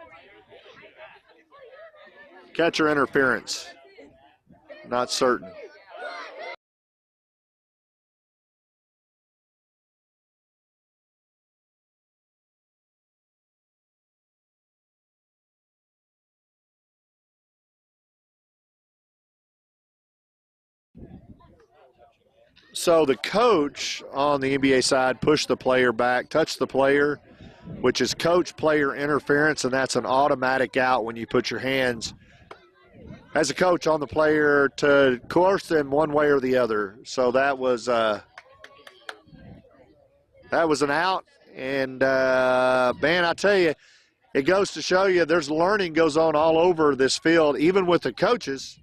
catcher interference. Not certain. So the coach on the NBA side pushed the player back, touched the player, which is coach-player interference, and that's an automatic out when you put your hands as a coach on the player to coerce them one way or the other. So that was an out, and man, I tell you, it goes to show you there's learning goes on all over this field, even with the coaches.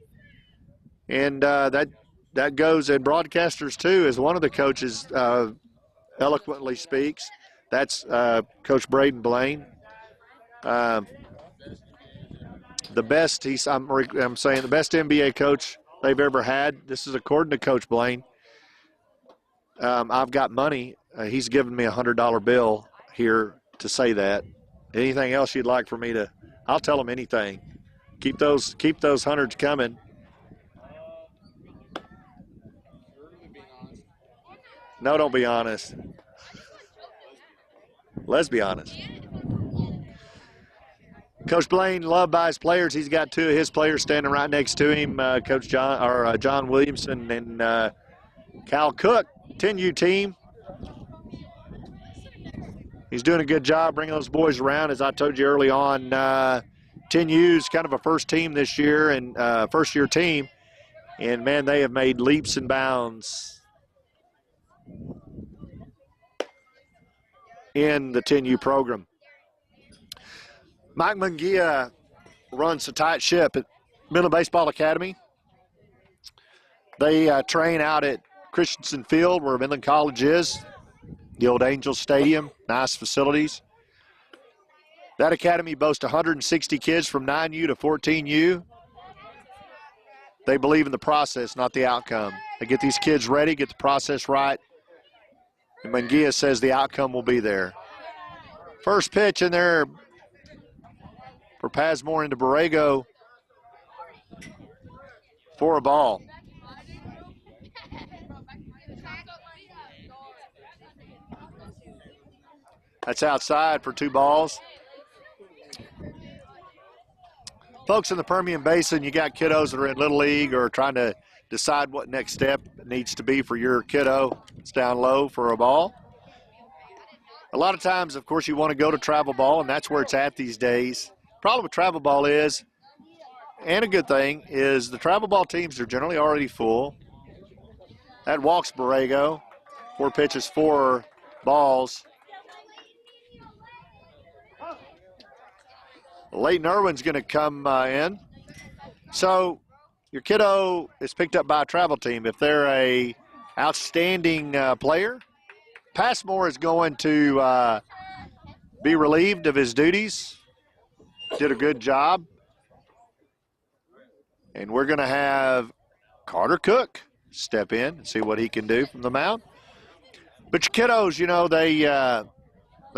And that goes, and broadcasters too, as one of the coaches eloquently speaks. That's Coach Braden Blaine. The best, I'm saying the best MBA coach they've ever had. This is according to Coach Blaine. I've got money. He's given me a $100 bill here to say that. Anything else you'd like for me to? I'll tell him anything. Keep those hundreds coming. No, don't be honest. Let's be honest. Coach Blaine, loved by his players. He's got two of his players standing right next to him, Coach John Williamson and Cal Cook, 10U team. He's doing a good job bringing those boys around. As I told you early on, 10U's kind of a first team this year and first-year team. And, man, they have made leaps and bounds in the 10U program. Mike Mungia runs a tight ship at Midland Baseball Academy. They train out at Christensen Field, where Midland College is, the old Angels Stadium, nice facilities. That academy boasts 160 kids from 9U to 14U. They believe in the process, not the outcome. They get these kids ready, get the process right, and Mungia says the outcome will be there. First pitch in there for Passmore into Borrego for a ball. That's outside for 2 balls. Folks in the Permian Basin, you got kiddos that are in Little League or trying to decide what next step needs to be for your kiddo. It's down low for a ball. A lot of times, of course, you want to go to travel ball, and that's where it's at these days. Problem with travel ball is, and a good thing, is the travel ball teams are generally already full. That walks Borrego. 4 pitches, 4 balls. Leighton Irwin's going to come in. So your kiddo is picked up by a travel team. If they're a outstanding player, Passmore is going to be relieved of his duties. Did a good job. And we're going to have Carter Cook step in and see what he can do from the mound. But your kiddos, you know, they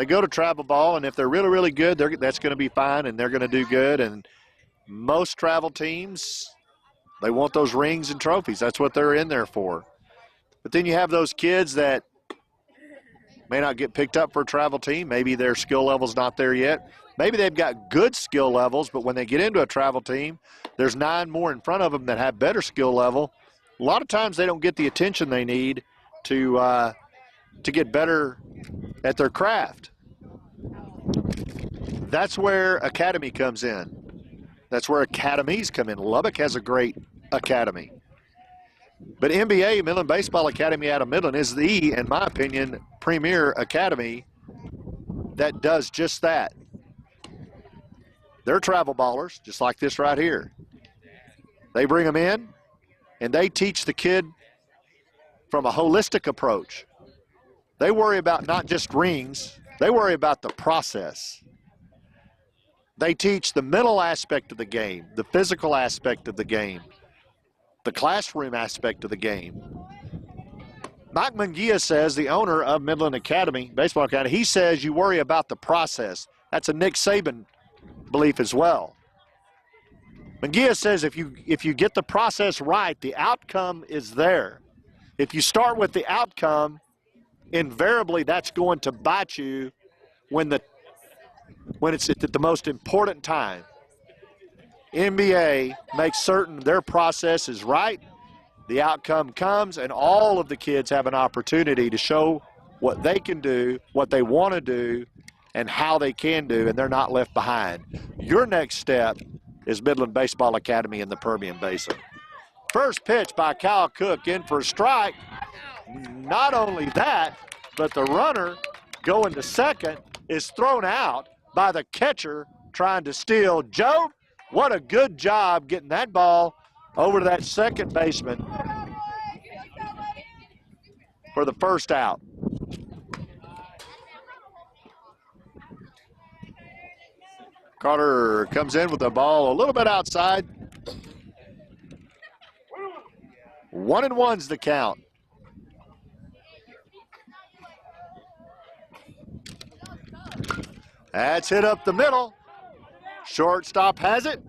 go to travel ball, and if they're really, really good, that's going to be fine, and they're going to do good. And most travel teams, they want those rings and trophies. That's what they're in there for. But then you have those kids that may not get picked up for a travel team. Maybe their skill level's not there yet. Maybe they've got good skill levels, but when they get into a travel team, there's 9 more in front of them that have better skill level. A lot of times they don't get the attention they need to get better at their craft. That's where academy comes in. That's where academies come in. Lubbock has a great academy. But MBA, Midland Baseball Academy out of Midland, is the, in my opinion, premier academy that does just that. They're travel ballers, just like this right here. They bring them in, and they teach the kid from a holistic approach. They worry about not just rings, they worry about the process. They teach the mental aspect of the game, the physical aspect of the game, the classroom aspect of the game. Mike Mungia says, the owner of Midland Academy, Baseball Academy, he says you worry about the process. That's a Nick Saban belief as well. Mungia says if you get the process right, the outcome is there. If you start with the outcome, invariably that's going to bite you when it's at the most important time. NBA makes certain their process is right, the outcome comes, and all of the kids have an opportunity to show what they can do, what they want to do, and how they can do, and they're not left behind. Your next step is Midland Baseball Academy in the Permian Basin. First pitch by Kyle Cook in for a strike. Not only that, but the runner going to second is thrown out by the catcher trying to steal. Joe, what a good job getting that ball over to that second baseman for the first out. Carter comes in with the ball a little bit outside. 1-1's the count. That's hit up the middle. Shortstop has it.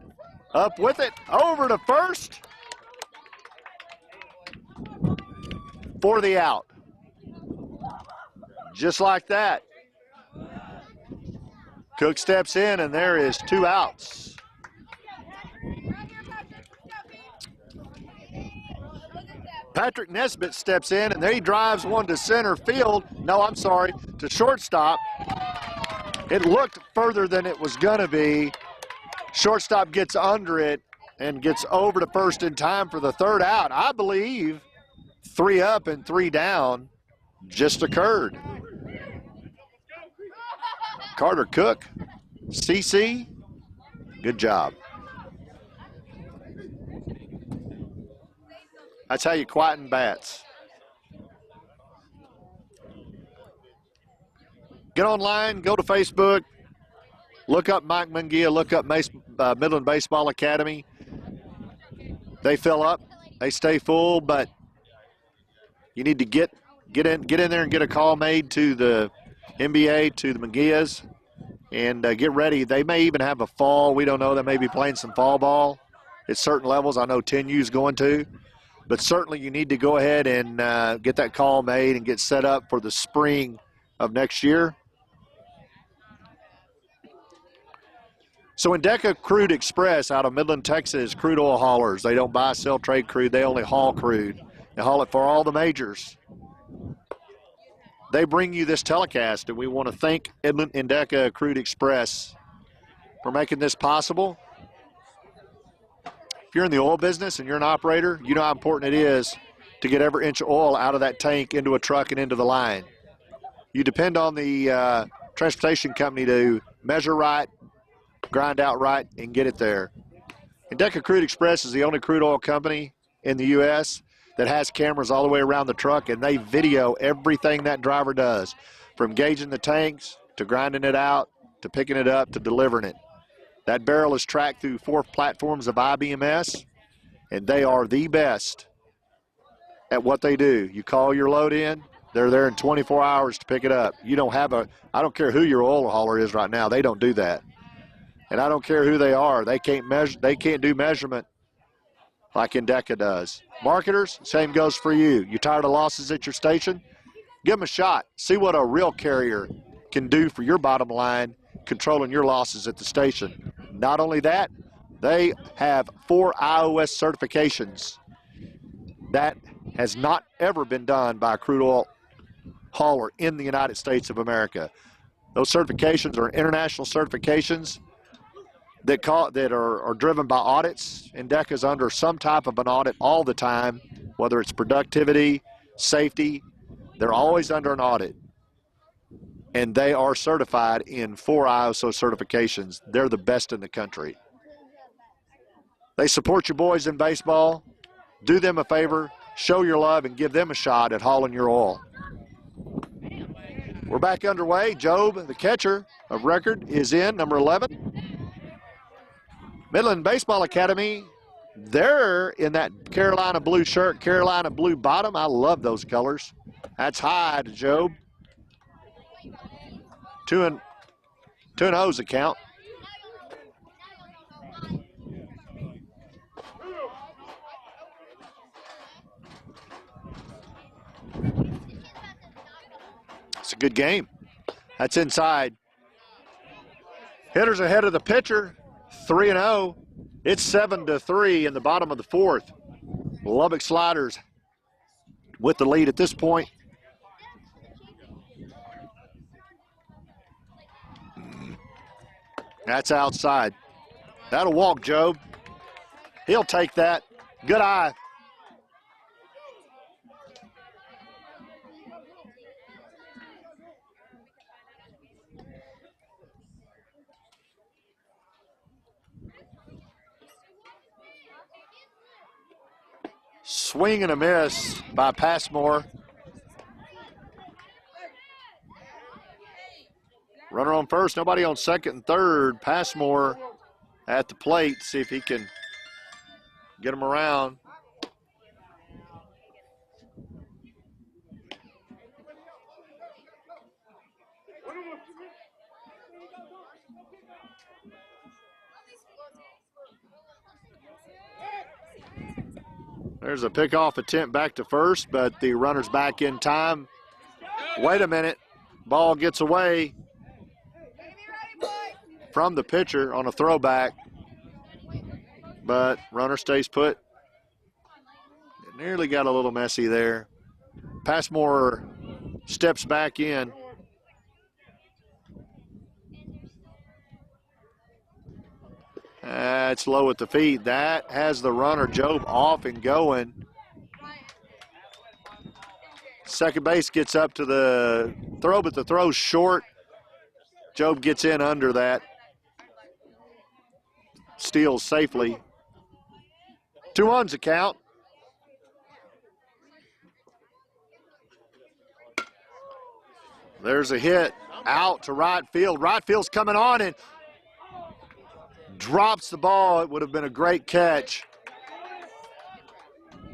Up with it. Over to first. For the out. Just like that. Cook steps in, and there is 2 outs. Patrick Nesbitt steps in, and he drives one to center field. No, I'm sorry, to shortstop. It looked further than it was going to be. Shortstop gets under it and gets over to first in time for the 3rd out. I believe 3 up and 3 down just occurred. Carter Cook, CC, good job. That's how you quieten bats. Get online, go to Facebook, look up Mike Mungia, look up Midland Baseball Academy. They fill up, they stay full, but you need to get in there and get a call made to the MBA, to the Mungias, and get ready. They may even have a fall. We don't know. They may be playing some fall ball at certain levels. I know 10U's going to. But certainly you need to go ahead and get that call made and get set up for the spring of next year. So Indeka Crude Express out of Midland, Texas, crude oil haulers. They don't buy, sell, trade crude. They only haul crude. They haul it for all the majors. They bring you this telecast, and we want to thank Indeka Crude Express for making this possible. If you're in the oil business and you're an operator, you know how important it is to get every inch of oil out of that tank into a truck and into the line. You depend on the transportation company to measure right, grind out right, and get it there. Indeka Crude Express is the only crude oil company in the U.S. that has cameras all the way around the truck, and they video everything that driver does, from gauging the tanks to grinding it out to picking it up to delivering it. That barrel is tracked through 4 platforms of IBMS, and they are the best at what they do. You call your load in, they're there in 24 hours to pick it up. You don't have I don't care who your oil hauler is right now, they don't do that. And I don't care who they are, they can't do measurement like Indeka does. Marketers, same goes for you. You tired of losses at your station? Give them a shot. See what a real carrier can do for your bottom line, controlling your losses at the station. Not only that, they have 4 iOS certifications. That has not ever been done by a crude oil hauler in the United States of America. Those certifications are international certifications that are driven by audits. Indeka is under some type of an audit all the time, whether it's productivity, safety. They're always under an audit. And they are certified in 4 ISO certifications. They're the best in the country. They support your boys in baseball. Do them a favor, show your love, and give them a shot at hauling your oil. We're back underway. Job, the catcher of record, is in, number 11. Midland Baseball Academy, they're in that Carolina blue shirt, Carolina blue bottom. I love those colors. That's high to Job. 2-0's the count. It's a good game. That's inside. Hitters ahead of the pitcher, 3-0. It's 7-3 in the bottom of the 4th. Lubbock Sliders with the lead at this point. That's outside. That'll walk, Job. He'll take that. Good eye. Swing and a miss by Passmore. Runner on first, nobody on second and third. Passmore at the plate, see if he can get him around. There's a pickoff attempt back to first, but the runner's back in time. Wait a minute. Ball gets away from the pitcher on a throwback, but runner stays put. It nearly got a little messy there. Passmore steps back in. It's low at the feet. That has the runner, Job, off and going. Second base gets up to the throw, but the throw's short. Job gets in under that. Steals safely. 2-1's a count. There's a hit out to right field. Right field's coming on and drops the ball. It would have been a great catch.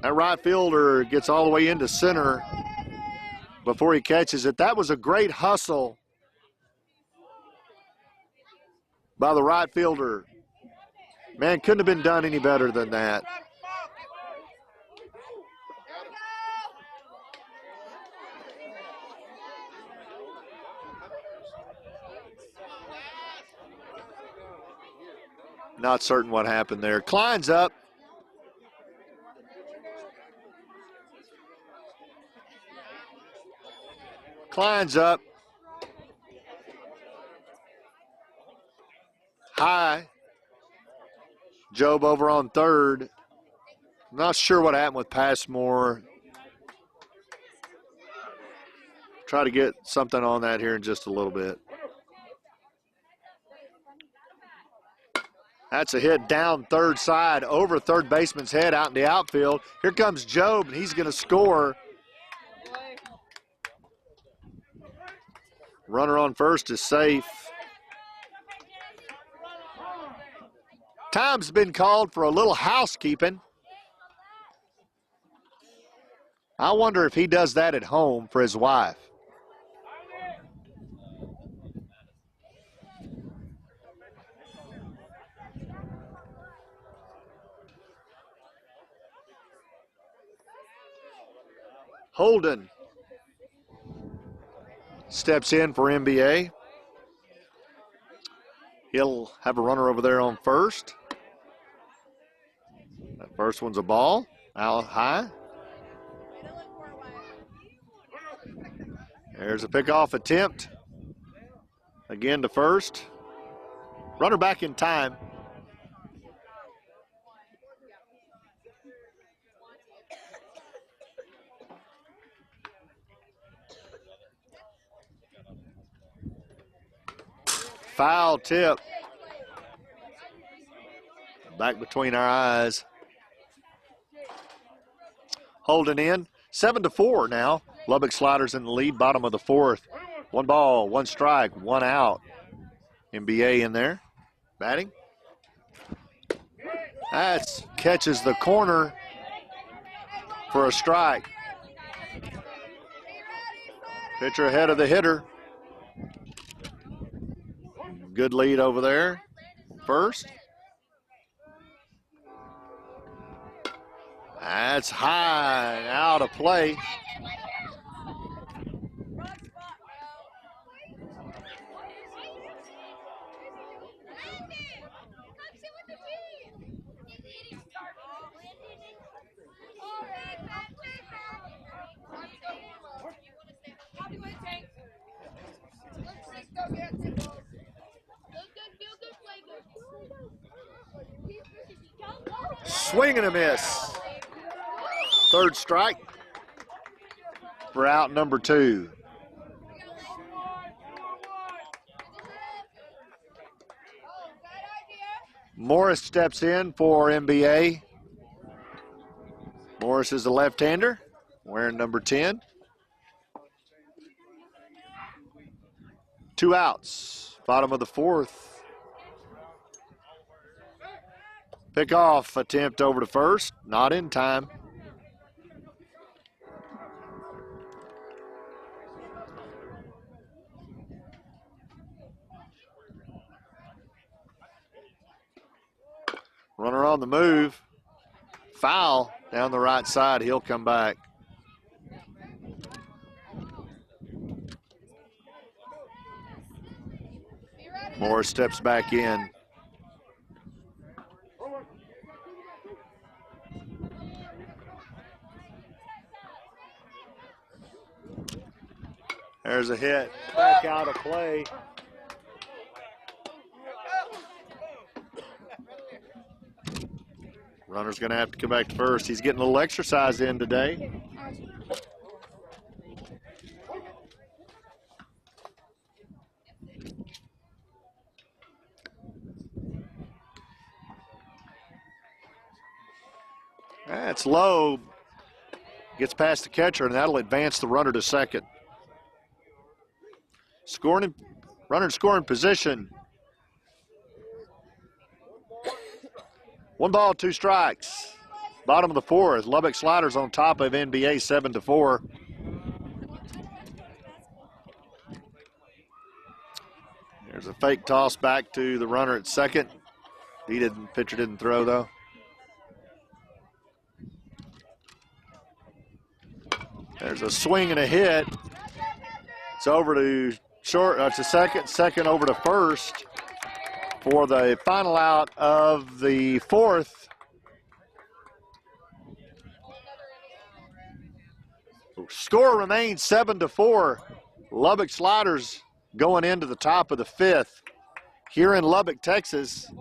That right fielder gets all the way into center before he catches it. That was a great hustle by the right fielder. Man, couldn't have been done any better than that. Not certain what happened there. Klein's up. Klein's up. High. Job over on third. Not sure what happened with Passmore. Try to get something on that here in just a little bit. That's a hit down third side over third baseman's head out in the outfield. Here comes Job, and he's going to score. Runner on first is safe. Time's been called for a little housekeeping. I wonder if he does that at home for his wife. Holden steps in for MBA. He'll have a runner over there on first. That first one's a ball, out high. There's a pickoff attempt. Again to first. Runner back in time. Foul tip. Back between our eyes. Holding in. 7-4 now. Lubbock Sliders in the lead, bottom of the fourth. 1 ball, 1 strike, 1 out. MBA in there. Batting. That catches the corner for a strike. Pitcher ahead of the hitter. Good lead over there. First. That's high, out of play. Swing and a miss. Third strike for out number 2. Morris steps in for MBA. Morris is a left-hander, wearing number 10. 2 outs, bottom of the 4th. Pick-off attempt over to first, not in time. Runner on the move. Foul down the right side. He'll come back. Morris steps back in. There's a hit. Back out of play. Runner's going to have to come back to first. He's getting a little exercise in today. That's low. Gets past the catcher, and that'll advance the runner to second. Runner in scoring position. 1 ball, 2 strikes. Bottom of the 4th. Lubbock Sliders on top of MBA 7-4. There's a fake toss back to the runner at second. Pitcher didn't throw though. There's a swing and a hit. It's over to short. It's a second over to first for the final out of the 4th. Score remains 7-4. Lubbock Sliders going into the top of the 5th here in Lubbock, Texas.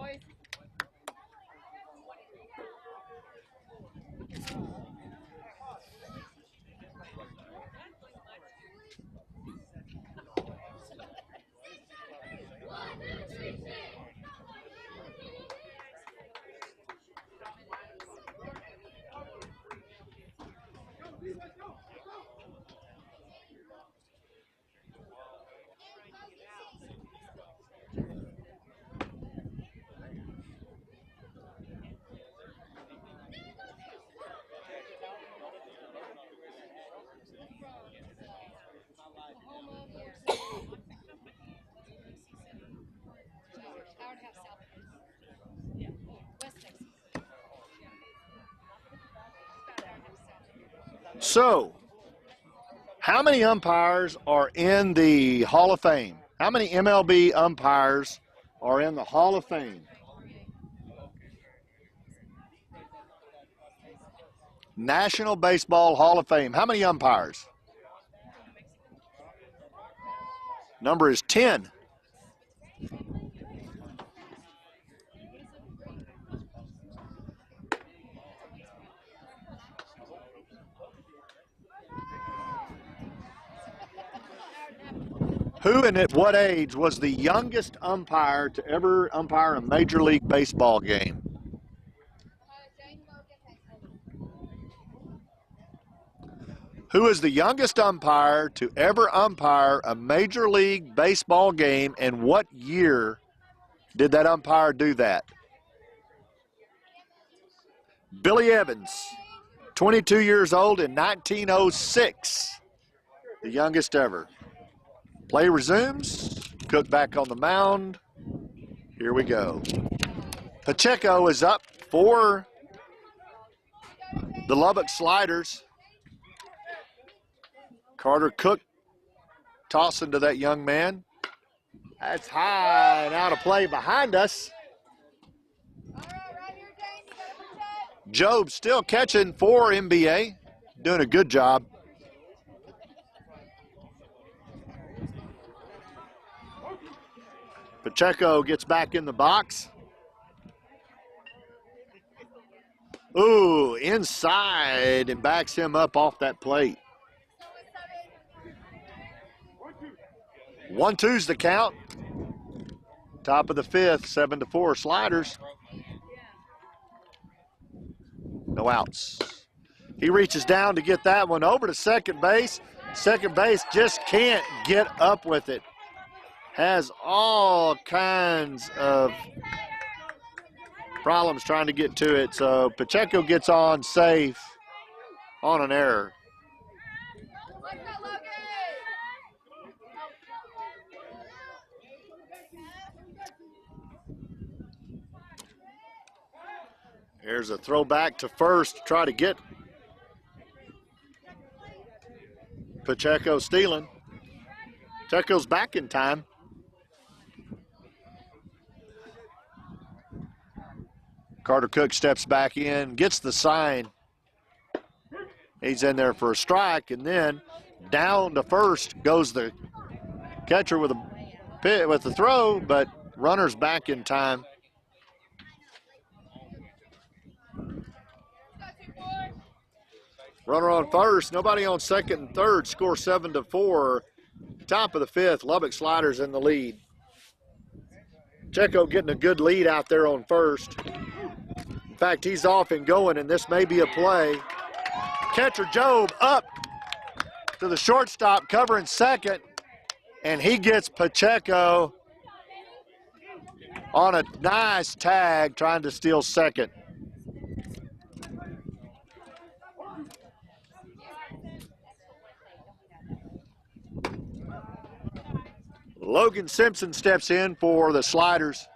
So, how many umpires are in the Hall of Fame? How many MLB umpires are in the Hall of Fame? National Baseball Hall of Fame. How many umpires? Number is 10. Who and at what age was the youngest umpire to ever umpire a Major League Baseball game? Who is the youngest umpire to ever umpire a Major League Baseball game, and what year did that umpire do that? Billy Evans, 22 years old in 1906, the youngest ever. Play resumes. Cook back on the mound. Here we go. Pacheco is up for the Lubbock Sliders. Carter Cook tossing to that young man. That's high and out of play behind us. Job still catching for MBA. Doing a good job. Pacheco gets back in the box. Ooh, inside and backs him up off that plate. 1-2's the count. Top of the 5th, 7-4 Sliders. No outs. He reaches down to get that one over to second base. Second base just can't get up with it. Has all kinds of problems trying to get to it. So Pacheco gets on safe on an error. Here's a throwback to first to try to get Pacheco stealing. Pacheco's back in time. Carter Cook steps back in, gets the sign. He's in there for a strike, and then down to first goes the catcher with the throw, but runner's back in time. Runner on first, nobody on second and third. Score 7-4. Top of the fifth, Lubbock Sliders in the lead. Pacheco getting a good lead out there on first. In fact, he's off and going, and this may be a play. Catcher Job up to the shortstop, covering second, and he gets Pacheco on a nice tag, trying to steal second. Logan Simpson steps in for the Sliders.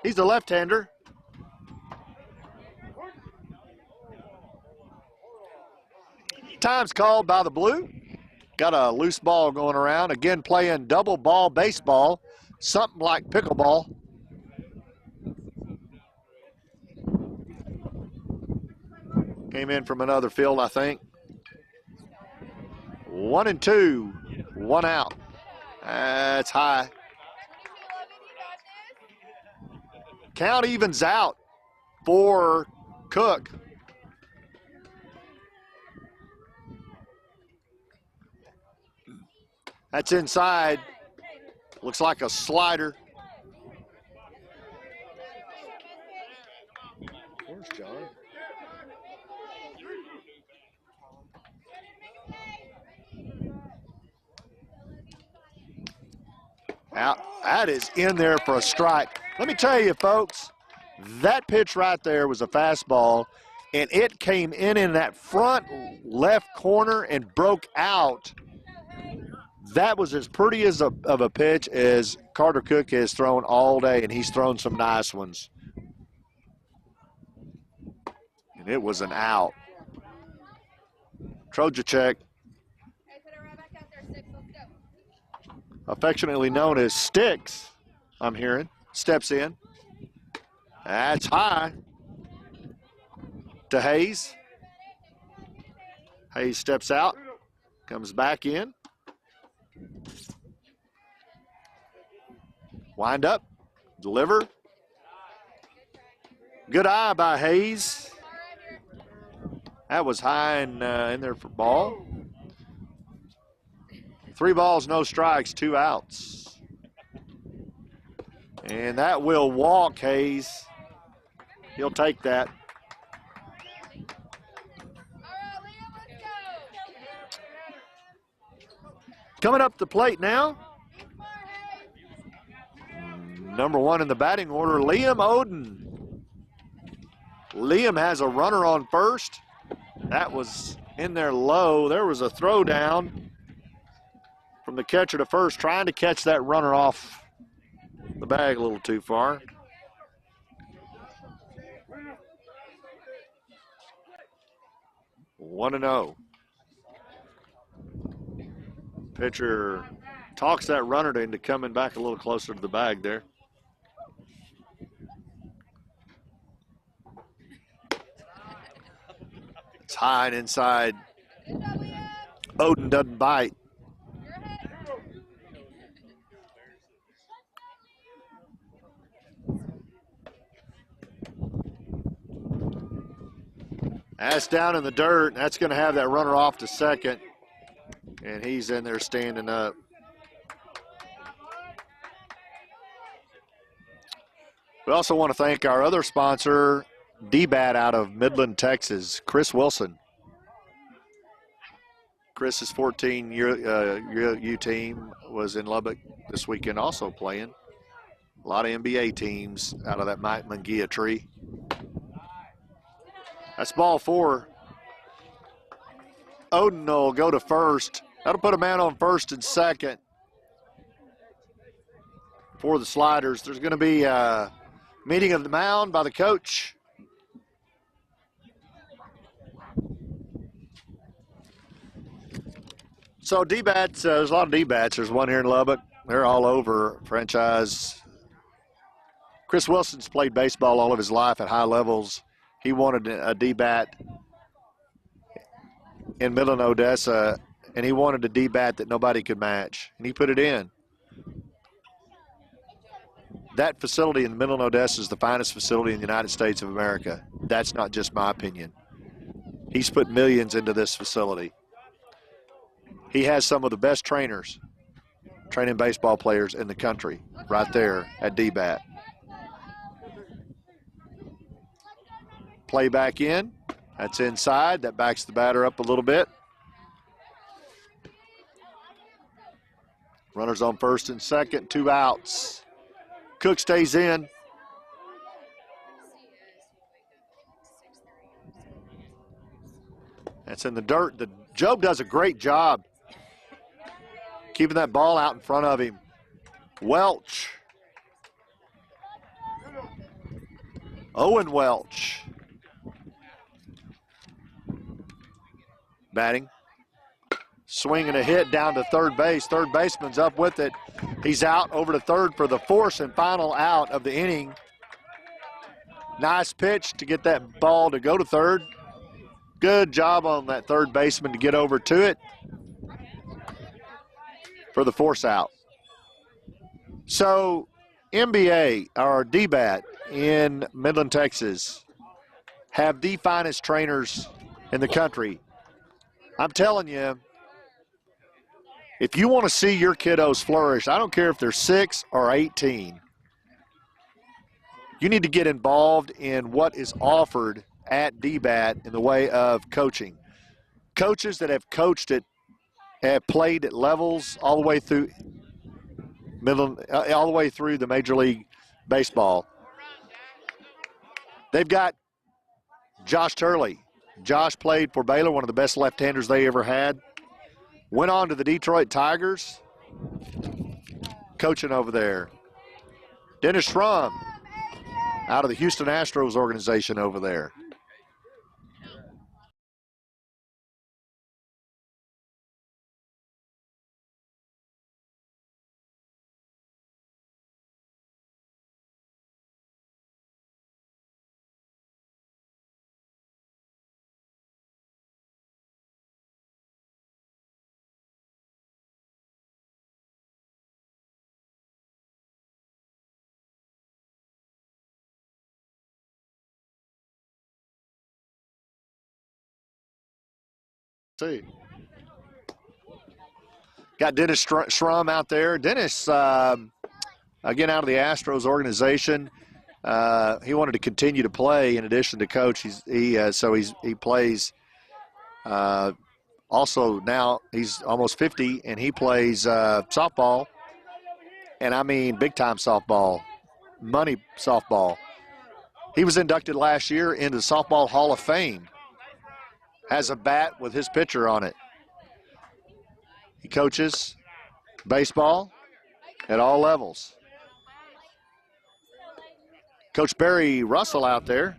He's the left-hander. Time's called by the blue. Got a loose ball going around. Again, playing double ball baseball, something like pickleball. Came in from another field, I think. 1-2, 1 out. That's high. Count evens out for Cook. That's inside. Looks like a slider. Where's John? Out. That is in there for a strike. Let me tell you, folks, that pitch right there was a fastball, and it came in that front left corner and broke out. That was as pretty of a pitch as Carter Cook has thrown all day, and he's thrown some nice ones. And it was an out. Trojacek, affectionately known as Sticks, I'm hearing, steps in. That's high to Hayes. Hayes steps out, comes back in. Wind up, deliver. Good eye by Hayes. That was high and in there for ball. 3 balls, no strikes, 2 outs. And that will walk Hayes. He'll take that. Coming up the plate now, number 1 in the batting order, Liam Oden. Liam has a runner on first. That was in there low. There was a throw down from the catcher to first, trying to catch that runner off the bag a little too far. One and 0. Pitcher talks that runner into coming back a little closer to the bag there. It's high and inside. Oden doesn't bite. That's down in the dirt. That's going to have that runner off to second. And he's in there standing up. We also want to thank our other sponsor, D-Bat out of Midland, Texas, Chris Wilson. Chris's 14-year U team was in Lubbock this weekend also playing. A lot of MBA teams out of that Mike Munguia tree. That's ball 4. Odin will go to first. That'll put a man on first and second for the Sliders. There's going to be a meeting of the mound by the coach. So D-bats, there's a lot of D-bats. There's one here in Lubbock. They're all over franchise. Chris Wilson's played baseball all of his life at high levels. He wanted a D-bat in Midland, Odessa, and he wanted a D-bat that nobody could match, and he put it in. That facility in Midland, Odessa is the finest facility in the United States of America. That's not just my opinion. He's put millions into this facility. He has some of the best trainers training baseball players in the country right there at D-bat. Play back in. That's inside. That backs the batter up a little bit. Runners on first and second, 2 outs. Cook stays in. That's in the dirt. Job does a great job keeping that ball out in front of him. Welch. Owen Welch. Batting. Swinging a hit down to third base. Third baseman's up with it. He's out over to third for the fourth and final out of the inning. Nice pitch to get that ball to go to third. Good job on that third baseman to get over to it for the force out. So MBA, or DBAT in Midland, Texas, have the finest trainers in the country. I'm telling you, if you want to see your kiddos flourish, I don't care if they're 6 or 18, you need to get involved in what is offered at DBAT in the way of coaching. Coaches that have coached it have played at levels all the way through all the way through the Major League Baseball. They've got Josh Turley. Josh played for Baylor, one of the best left-handers they ever had. Went on to the Detroit Tigers, coaching over there. Dennis Schrum, out of the Houston Astros organization over there. See. Got Dennis Schrum out there. Dennis, again, out of the Astros organization. He wanted to continue to play in addition to coach. He plays. Also now he's almost 50 and he plays softball. And I mean big time softball, money softball. He was inducted last year into the Softball Hall of Fame. Has a bat with his picture on it. He coaches baseball at all levels. Coach Barry Russell out there.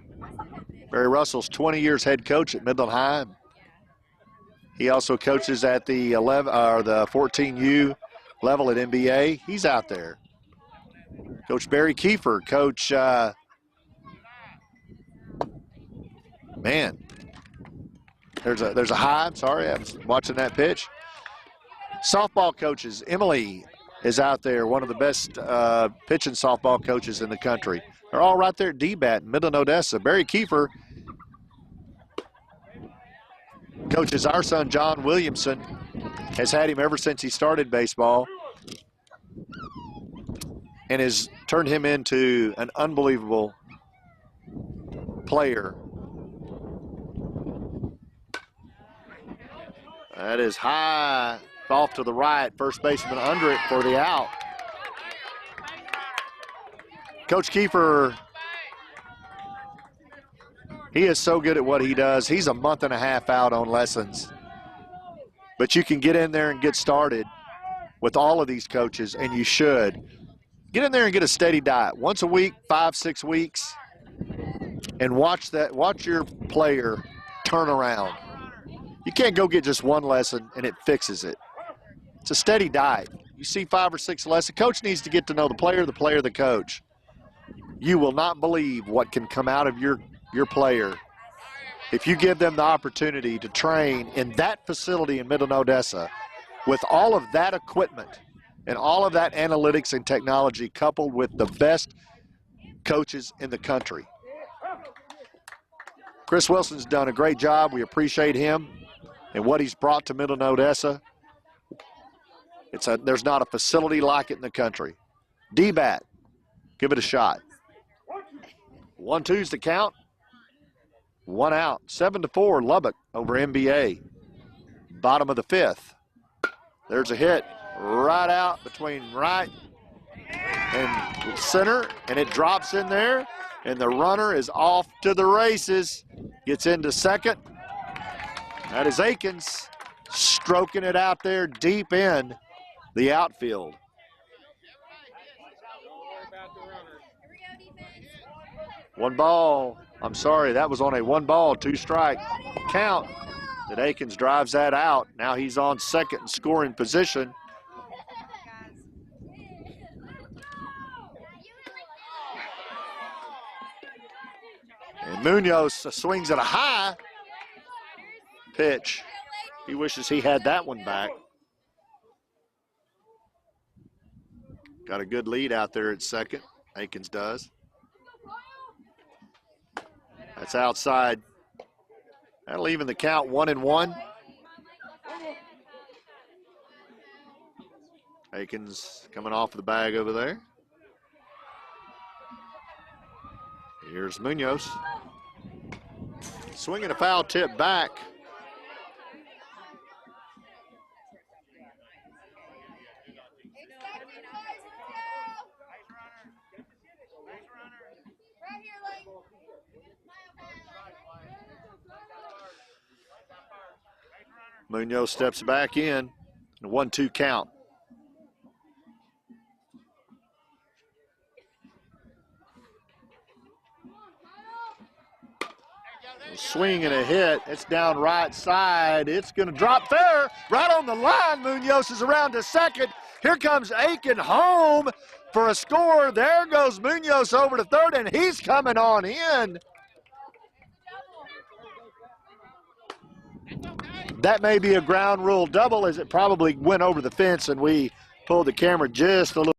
Barry Russell's 20 years head coach at Midland High. He also coaches at the 14U level at MBA. He's out there. Coach Barry Kiefer, Coach, man. There's a high. I'm sorry, I was watching that pitch. Softball coaches, Emily is out there, one of the best pitching softball coaches in the country. They're all right there at DBAT in Midland, Odessa. Barry Kiefer coaches our son, John Williamson, has had him ever since he started baseball and has turned him into an unbelievable player. That is high, off to the right. First baseman under it for the out. Coach Kiefer, he is so good at what he does. He's a month and a half out on lessons. But you can get in there and get started with all of these coaches, and you should. Get in there and get a steady diet. Once a week, 5-6 weeks, and watch your player turn around. You can't go get just one lesson and it fixes it. It's a steady diet. You see 5 or 6 lessons. Coach needs to get to know the player, the coach. You will not believe what can come out of your player if you give them the opportunity to train in that facility in Middle Odessa with all of that equipment and all of that analytics and technology coupled with the best coaches in the country. Chris Wilson's done a great job. We appreciate him and what he's brought to Middle Odessa. There's not a facility like it in the country. D-bat, give it a shot. 1-2's the count. 1 out. 7-4 Lubbock over MBA. Bottom of the 5th. There's a hit right out between right and center, and it drops in there, and the runner is off to the races. Gets into second. That is Akins stroking it out there deep in the outfield. One ball. I'm sorry, that was on a 1-ball, 2-strike count that Akins drives that out. Now he's on second and scoring position. And Munoz swings at a high pitch. He wishes he had that one back. Got a good lead out there at second. Akins does. That's outside. That'll even the count 1-1. Akins coming off the bag over there. Here's Munoz. Swinging a foul tip back. Munoz steps back in. A 1-2 count. Swing and a hit. It's down right side. It's going to drop fair. Right on the line. Munoz is around to second. Here comes Aiken home for a score. There goes Munoz over to third, and he's coming on in. That may be a ground rule double, as it probably went over the fence, and we pulled the camera just a little.